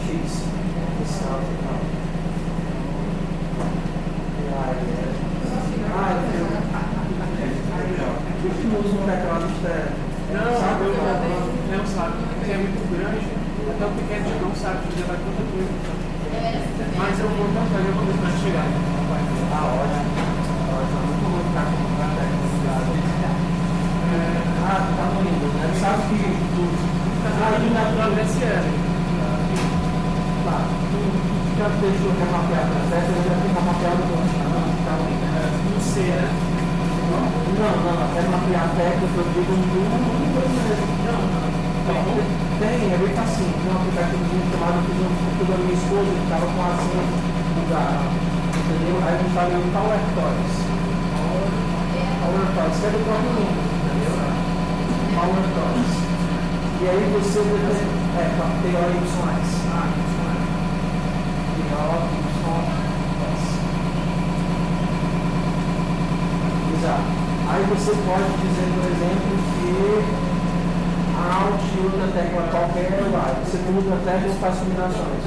X. Por que usa um teclado externo? Não, não sabe, porque é muito grande, até o pequeno não sabe levar tanta coisa. Mas eu vou tentar fazer quando chegar. Ótimo. Muito bom ficar com o tá indo, né? Sabe que Aí na progressiva. Tá, tu já deixou remapeado, certo? Eu já tenho remapeado Não sei, né? Não, é mapear técnico, eu digo tem, é bem facinho. Tem um aplicativo chamado que da minha esposa, que estava com acento mudado, entendeu? Aí a gente estava em Power Toys. Power Toys, que é do próprio nome, entendeu? Power Toys. E aí você tem YYs. Exato. Aí você pode dizer, por exemplo, que Alt e outra tecla qualquer vai. Você muda a tecla e faz combinações.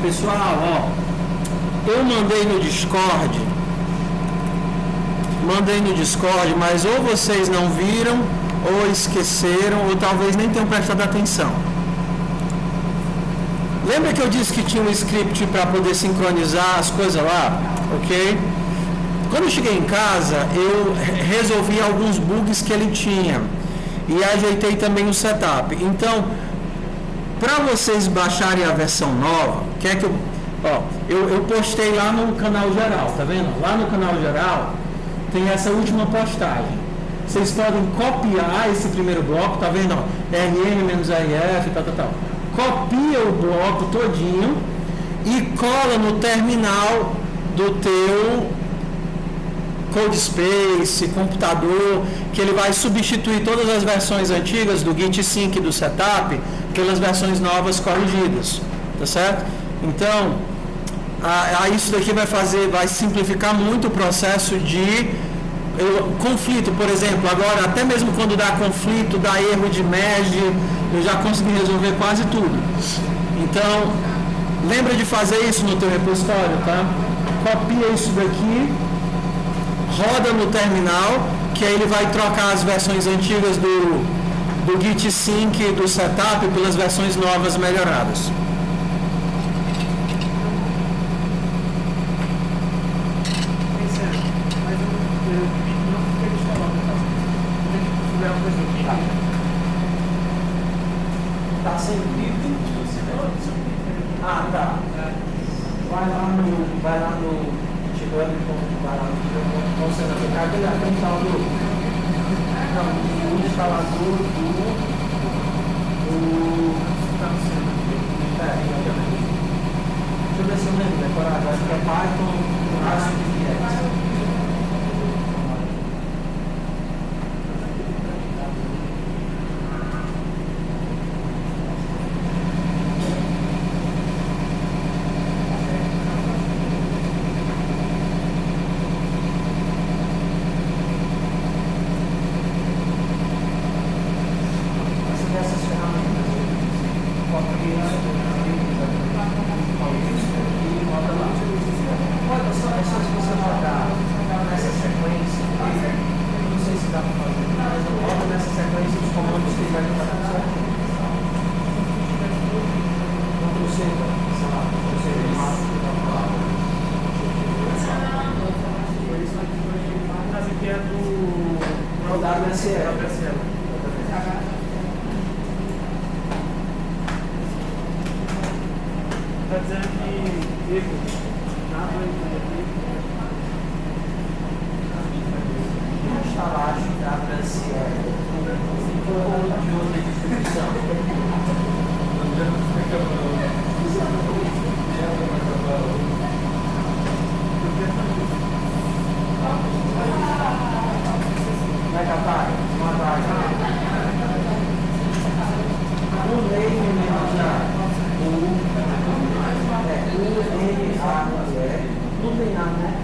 Pessoal, eu mandei no Discord, mas ou vocês não viram, ou esqueceram, ou talvez nem tenham prestado atenção. Lembra que eu disse que tinha um script para poder sincronizar as coisas lá? Ok? Quando eu cheguei em casa, eu resolvi alguns bugs que ele tinha e ajeitei também o setup. Então, para vocês baixarem a versão nova, eu postei lá no canal geral, tá vendo? Lá no canal geral tem essa última postagem. Vocês podem copiar esse primeiro bloco, tá vendo? RM-RF, tal. Copia o bloco todinho e cola no terminal do teu CodeSpace, computador, que ele vai substituir todas as versões antigas do Git Sync e do Setup pelas versões novas corrigidas, tá certo? Então, isso daqui vai simplificar muito o processo de conflito, por exemplo. Agora, até mesmo quando dá conflito, dá erro de merge, eu já consegui resolver quase tudo. Então, lembra de fazer isso no teu repositório, tá? Copia isso daqui, roda no terminal, que aí ele vai trocar as versões antigas do Git Sync e do Setup pelas versões novas melhoradas. Tá sem livro? Tá. Vai lá no vai lá no você vai ficar aquele tal do Não, o instalador Está no centro. Deixa eu ver se eu lembro decorado. Acho que é Python, ASP.NET. Está dizendo que erro nada instalar a Franciele ou de outra distribuição. Vai capar? Uma vaga. O name já. Não tem nada, né?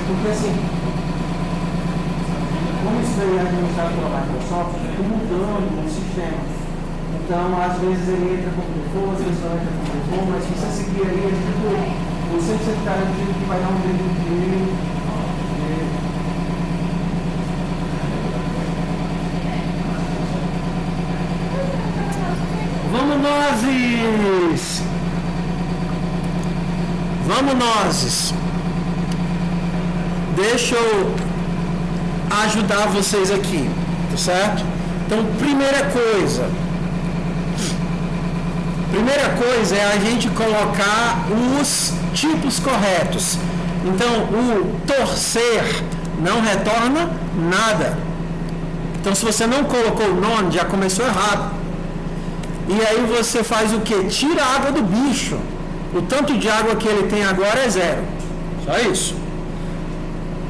Porque assim, como isso daí é administrado pela Microsoft, fica mudando o sistema. Então, às vezes ele entra como default, às vezes não entra como default, mas se você seguir ali, é tipo, você sempre está garantido que vai dar um jeito de Vamos nós. Deixa eu ajudar vocês aqui, tá certo? Então, primeira coisa é a gente colocar os tipos corretos. Então, o torcer não retorna nada. Então, se você não colocou o none, já começou errado. E aí você faz o quê? Tira a água do bicho. O tanto de água que ele tem agora é 0. Só isso.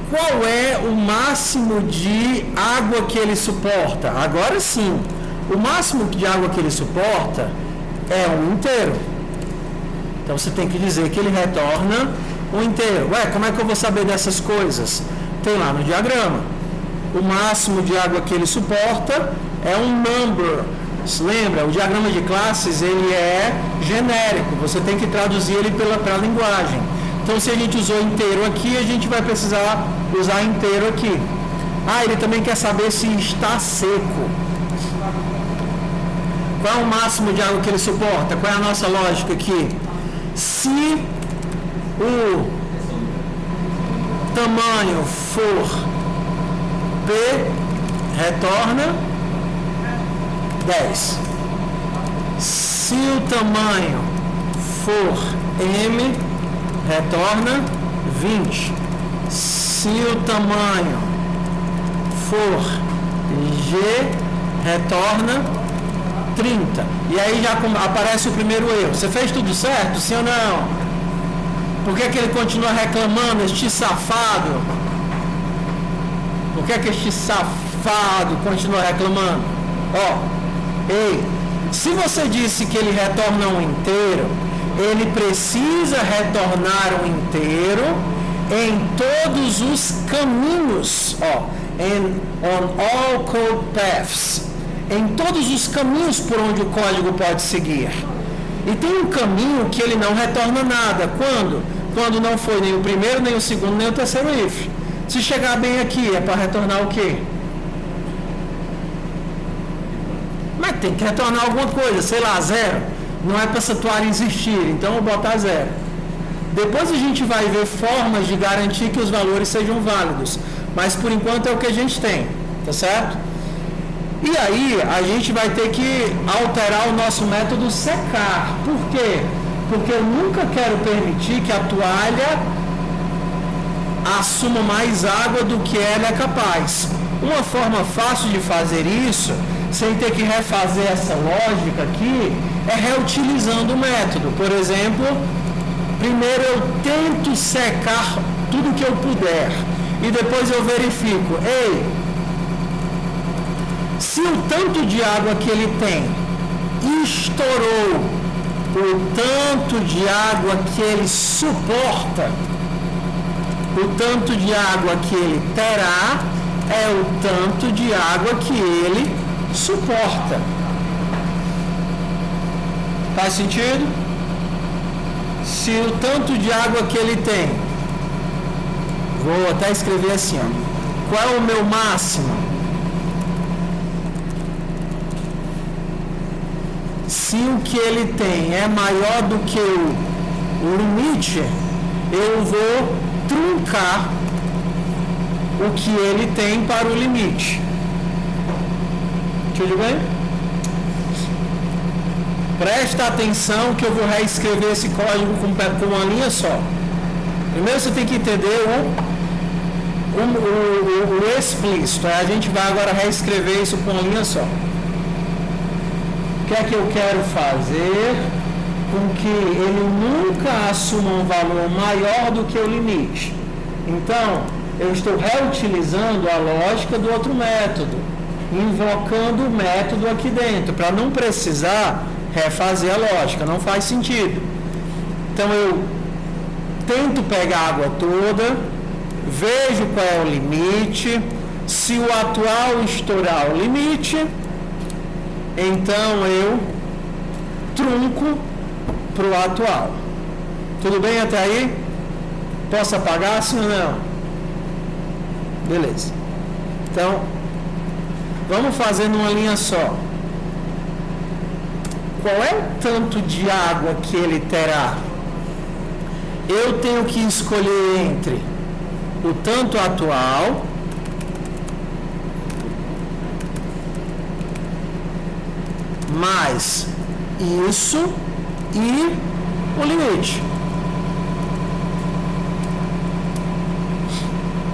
Qual é o máximo de água que ele suporta? Agora sim. O máximo de água que ele suporta é 1 inteiro. Então você tem que dizer que ele retorna 1 inteiro. Ué, como é que eu vou saber dessas coisas? Tem lá no diagrama. O máximo de água que ele suporta é um number. Lembra, o diagrama de classes ele é genérico. Você tem que traduzir ele para a linguagem. Então, se a gente usou inteiro aqui, a gente vai precisar usar inteiro aqui. Ah, ele também quer saber se está seco. Qual é o máximo de água que ele suporta? Qual é a nossa lógica aqui? Se o tamanho for P, retorna 10. Se o tamanho for M, retorna 20. Se o tamanho for G, retorna 30. E aí já aparece o primeiro erro. Você fez tudo certo? Sim ou não? Por que ele continua reclamando, este safado? Por que este safado continua reclamando? Ó, ei, se você disse que ele retorna um inteiro, ele precisa retornar um inteiro em todos os caminhos, ó, on all code paths, em todos os caminhos por onde o código pode seguir. E tem um caminho que ele não retorna nada. Quando? Quando não foi nem o primeiro, nem o segundo, nem o terceiro if. Se chegar bem aqui, é para retornar o quê? Mas tem que retornar alguma coisa, sei lá, 0. Não é para essa toalha existir, então eu vou botar 0. Depois a gente vai ver formas de garantir que os valores sejam válidos. Mas por enquanto é o que a gente tem, tá certo? E aí a gente vai ter que alterar o nosso método secar. Por quê? Porque eu nunca quero permitir que a toalha assuma mais água do que ela é capaz. Uma forma fácil de fazer isso, sem ter que refazer essa lógica aqui, é reutilizando o método. Por exemplo, primeiro eu tento secar tudo que eu puder e depois eu verifico, ei, se o tanto de água que ele tem estourou o tanto de água que ele suporta, o tanto de água que ele terá é o tanto de água que ele suporta. Faz sentido? Se o tanto de água que ele tem, vou até escrever assim, ó, qual é o meu máximo? Se o que ele tem é maior do que o limite, eu vou truncar o que ele tem para o limite. Tudo bem? Presta atenção que eu vou reescrever esse código com uma linha só. Primeiro você tem que entender o explícito. A gente vai agora reescrever isso com uma linha só. O que é que eu quero fazer com que ele nunca assuma um valor maior do que o limite? Então, eu estou reutilizando a lógica do outro método, invocando o método aqui dentro, para não precisar refazer a lógica, não faz sentido. Então, eu tento pegar a água toda, vejo qual é o limite, se o atual estourar o limite, então eu trunco para o atual. Tudo bem até aí? Posso apagar, sim ou não? Beleza. Então, vamos fazer numa linha só. Qual é o tanto de água que ele terá? Eu tenho que escolher entre o tanto atual mais isso e o limite.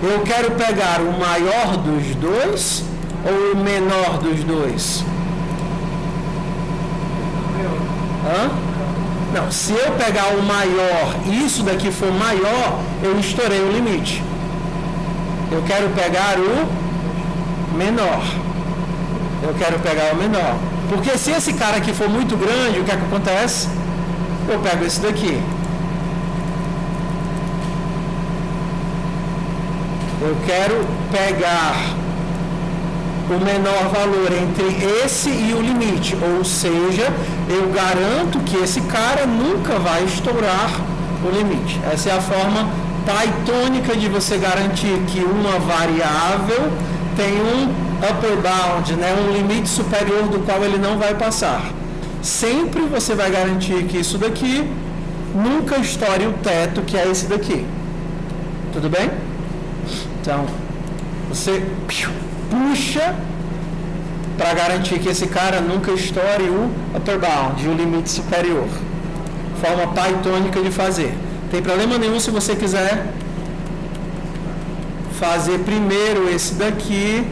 Eu quero pegar o maior dos dois ou o menor dos dois? Hã? Não, se eu pegar o maior e isso daqui for maior, eu estourei o limite. Eu quero pegar o menor. Eu quero pegar o menor. Porque se esse cara aqui for muito grande, o que é que acontece? Eu pego esse daqui. Eu quero pegar o menor valor entre esse e o limite, ou seja, eu garanto que esse cara nunca vai estourar o limite. Essa é a forma pythônica de você garantir que uma variável tem um upper bound, né, um limite superior do qual ele não vai passar. Sempre você vai garantir que isso daqui nunca estoure o teto, que é esse daqui. Tudo bem? Então, você puxa para garantir que esse cara nunca estoure o upper bound, o limite superior. Forma pythônica de fazer. Não tem problema nenhum se você quiser fazer primeiro esse daqui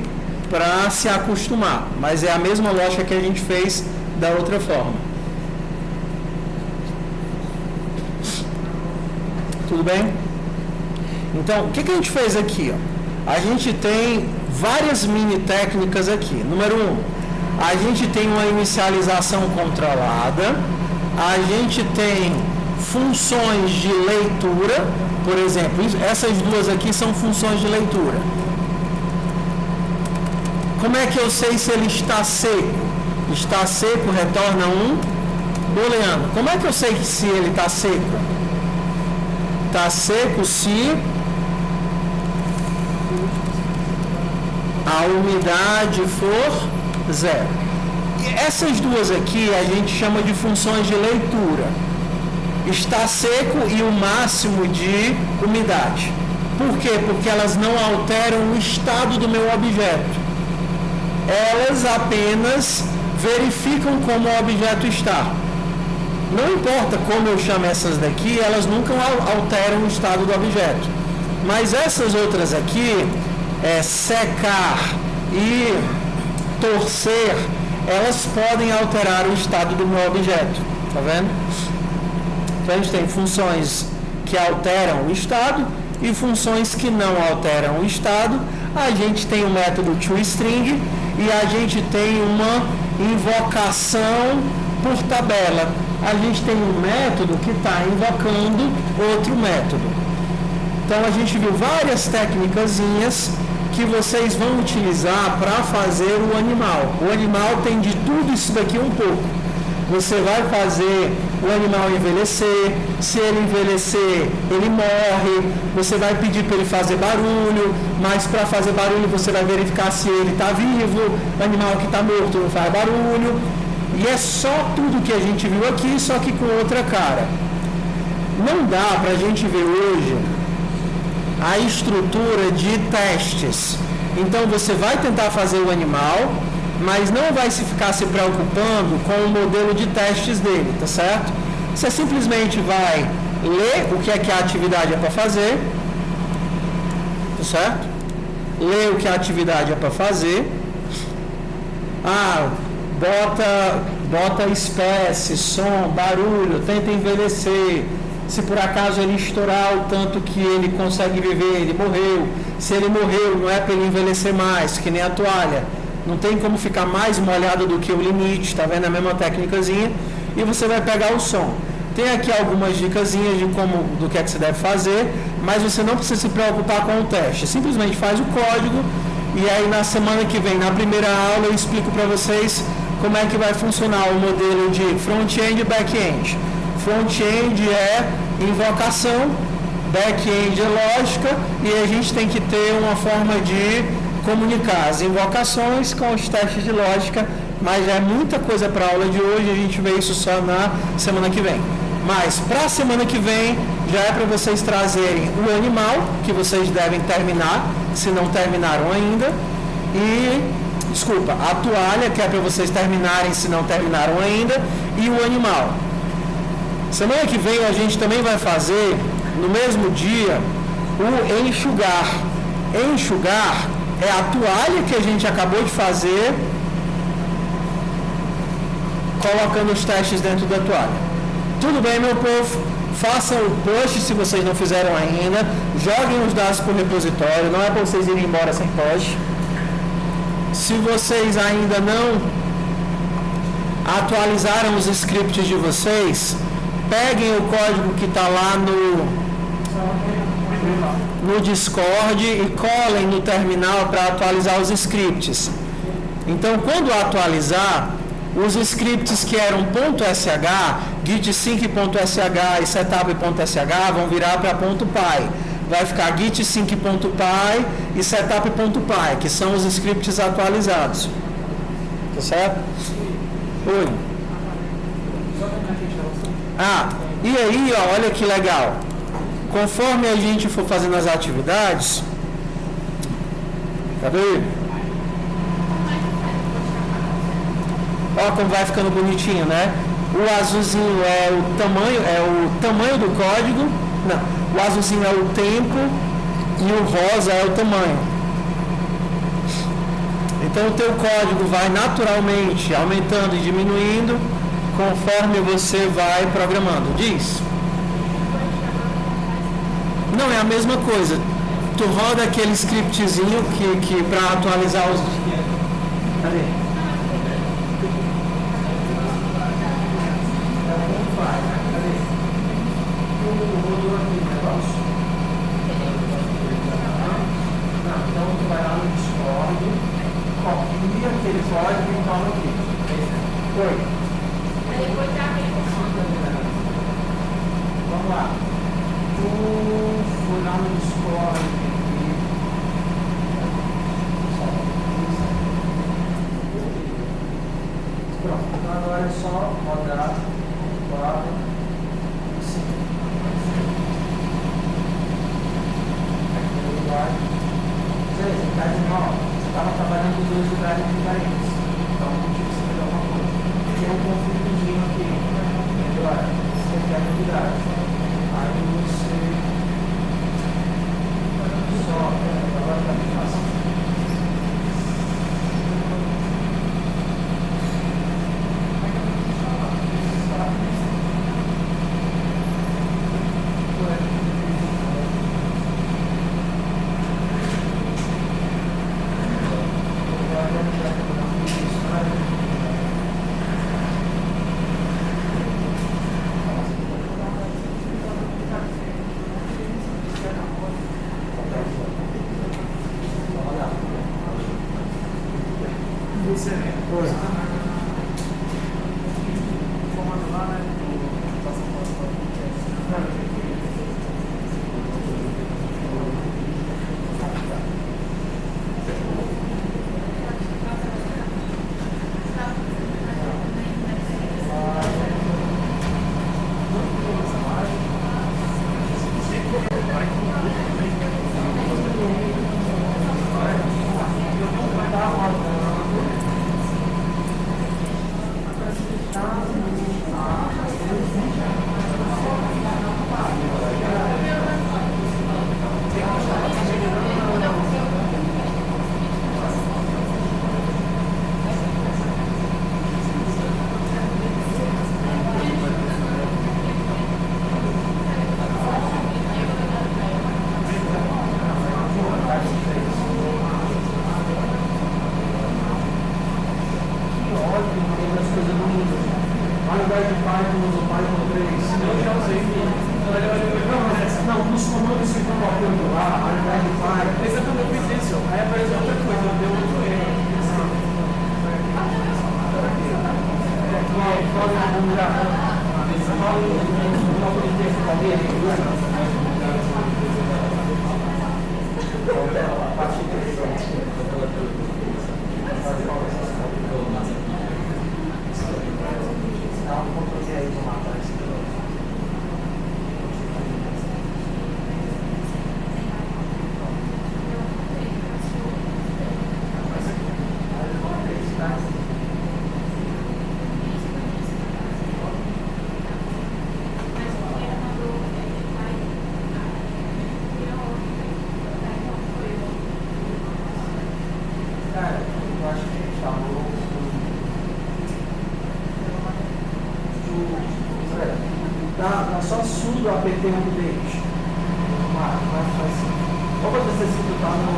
para se acostumar, mas é a mesma lógica que a gente fez da outra forma. Tudo bem? Então, o que a gente fez aqui? Ó? A gente tem várias mini técnicas aqui. Número 1, a gente tem uma inicialização controlada, a gente tem funções de leitura, por exemplo, essas duas aqui são funções de leitura. Como é que eu sei se ele está seco? Está seco retorna um booleano. Como é que eu sei se ele está seco? Está seco se a umidade for 0. E essas duas aqui a gente chama de funções de leitura. Está seco e o máximo de umidade. Por quê? Porque elas não alteram o estado do meu objeto. Elas apenas verificam como o objeto está. Não importa como eu chamo essas daqui, elas nunca alteram o estado do objeto. Mas essas outras aqui, secar e torcer, elas podem alterar o estado do meu objeto. Tá vendo? Então a gente tem funções que alteram o estado e funções que não alteram o estado. A gente tem o método toString e a gente tem uma invocação por tabela. A gente tem um método que está invocando outro método. Então a gente viu várias técnicazinhas que vocês vão utilizar para fazer o animal. O animal tem de tudo isso daqui um pouco. Você vai fazer o animal envelhecer, se ele envelhecer, ele morre, você vai pedir para ele fazer barulho, mas para fazer barulho você vai verificar se ele está vivo, o animal que está morto não faz barulho, e é só tudo que a gente viu aqui, só que com outra cara. Não dá para a gente ver hoje a estrutura de testes. Então você vai tentar fazer o animal, mas não vai ficar se preocupando com o modelo de testes dele, tá certo? Você simplesmente vai ler o que é que a atividade é para fazer, tá certo? Ler o que a atividade é para fazer. Bota espécie, som, barulho, tenta envelhecer. Se por acaso ele estourar o tanto que ele consegue viver, ele morreu. Se ele morreu, não é para ele envelhecer mais, que nem a toalha. Não tem como ficar mais molhado do que o limite, tá vendo? A mesma técnicazinha. E você vai pegar o som. Tem aqui algumas dicasinhas de do que é que você deve fazer, mas você não precisa se preocupar com o teste. Simplesmente faz o código e aí na semana que vem, na primeira aula, eu explico para vocês como é que vai funcionar o modelo de front-end e back-end. Front-end é invocação, back-end é lógica, e a gente tem que ter uma forma de comunicar as invocações com os testes de lógica, mas já é muita coisa para a aula de hoje, a gente vê isso só na semana que vem. Mas para a semana que vem, já é para vocês trazerem o animal, que vocês devem terminar, se não terminaram ainda, a toalha, que é para vocês terminarem se não terminaram ainda, e o animal. Semana que vem a gente também vai fazer, no mesmo dia, o enxugar. Enxugar é a toalha que a gente acabou de fazer, colocando os testes dentro da toalha. Tudo bem, meu povo? Façam o post se vocês não fizeram ainda. Joguem os dados para o repositório. Não é para vocês irem embora sem post. Se vocês ainda não atualizaram os scripts de vocês, peguem o código que está lá no Discord e colhem no terminal para atualizar os scripts. Então, quando atualizar, os scripts que eram .sh, git-sync.sh e setup.sh vão virar para .py. Vai ficar git-sync.py e setup.py, que são os scripts atualizados. Tá certo? Oi. E aí, ó, olha que legal. Conforme a gente for fazendo as atividades, cadê? Olha como vai ficando bonitinho, né? O azulzinho é o tamanho do código. Não, o azulzinho é o tempo e o rosa é o tamanho. Então o teu código vai naturalmente aumentando e diminuindo conforme você vai programando. Diz. Não, é a mesma coisa. Tu roda aquele scriptzinho que para atualizar os... Cadê? Então tu vai lá no Discord, copia aquele código e cola aqui. Oi. Vamos lá. Tu foi lá no Discord aqui. Pronto, então agora é só rodar 4, 5. Beleza, está de novo. Você estava trabalhando em 2 lugares diferentes. Então, não tinha que fazer alguma coisa. Tem um conflitozinho aqui. Agora, você quer novidade. Aí você só agora está me fácil. Dá só sudo apt update. Vai assim. Ou você escutar no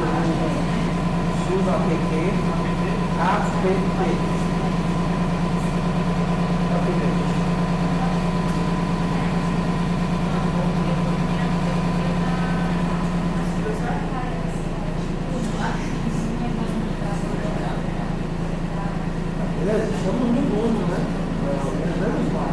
sudo apt update. Beleza? Estamos no mundo, né? Menos mal.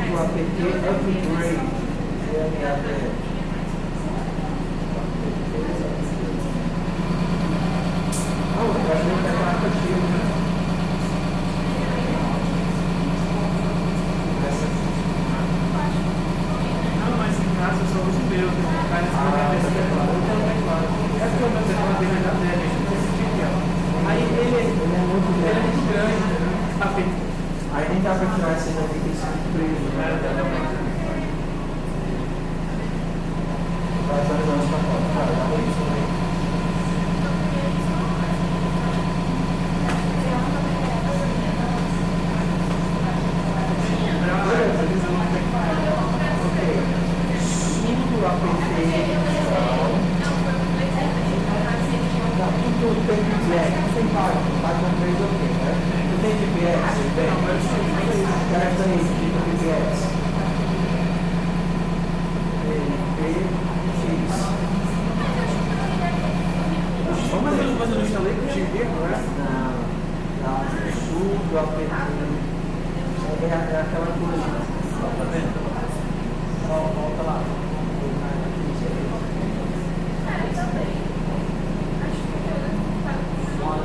O apt upgrade. Não, eu acho que é aplicativo, né? Não, mas em casa eu só uso o meu, né? Mas não é esse teclado. Eu tenho teclado. É porque o meu teclado dele já deve, esse tipo aqui, ó. Aí ele é muito grande, né? Aí nem dá pra tirar esse daqui que está preso, né? Vai atualizar essa foto, cara, dá pra isso também. Sudo apt tudo tem feedback, não tem Python 3 ok, né? Não tem feedback, tem. Carta aí, fica feedback. Mas eu não instalei com o Chico, né? Não, sudo apt. É aquela coisa. Tá vendo? Volta lá.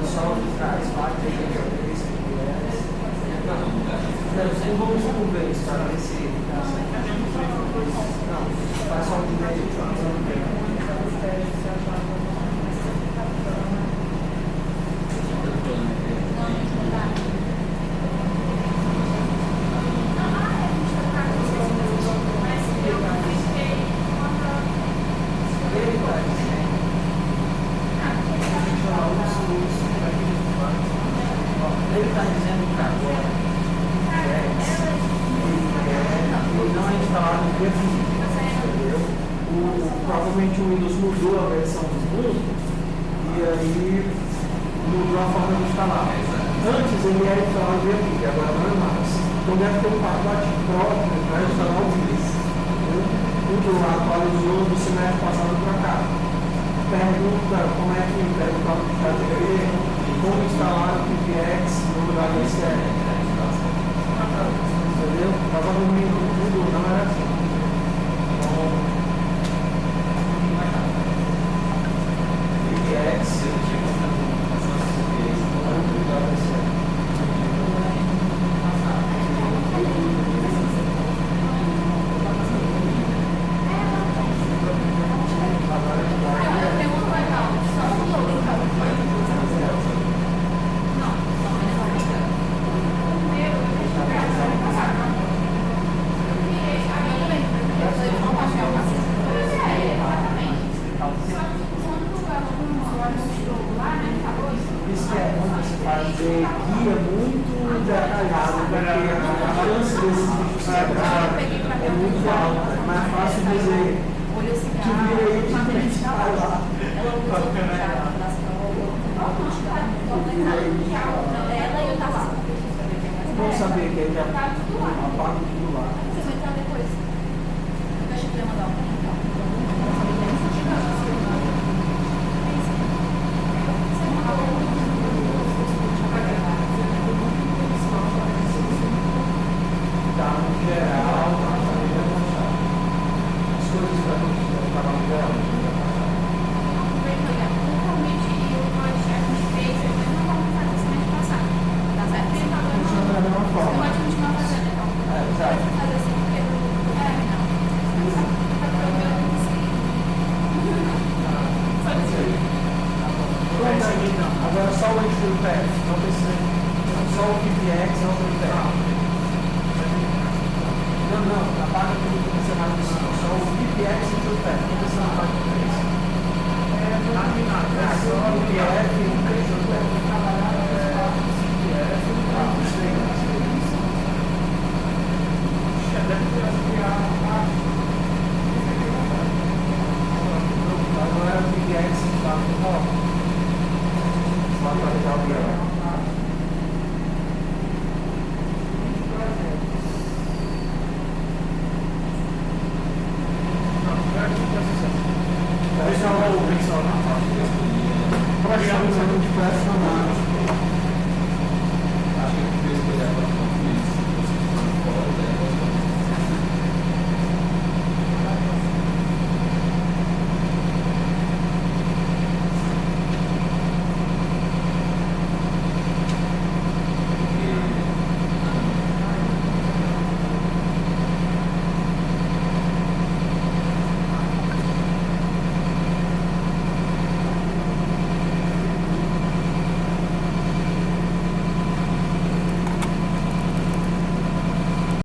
Só traz parte aí de vez que não vamos conversar isso para ver se não, faz só de médio ele está dizendo que agora ele não é instalado no dia 20, entendeu? Provavelmente o Windows mudou a versão do mundo e aí mudou a forma de instalar. Antes ele era instalado no dia 20, agora não é mais. Então deve ter um pacote próprio para instalar o Windows. O do atualizou do semestre passado para cá. Pergunta como é que perguntar o que está como instalar o PPX no lugar do SQL. Entendeu? Provavelmente tudo não era assim. Então, PPX no lugar do SQL. Isso que é bom você fazer guia muito detalhado, porque a chance desses bichos quebrarem é muito alta. É mais fácil dizer que vira aí que vai lá. Vamos saber que ele já apaga tudo lá. Vocês vão entrar depois. Deixa eu mandar um. Tá no geral, as coisas que estão no geral. Funciona da mesma forma. Agora só o entry-path, não precisa. Só o PPX, não o entry-path. Não, apaga tudo que você mais precisa. Só o PPX e o entry-path, não precisa apagar tudo isso. É só Deixa eu ver o pessoal na parte. Pressionando de pressionar.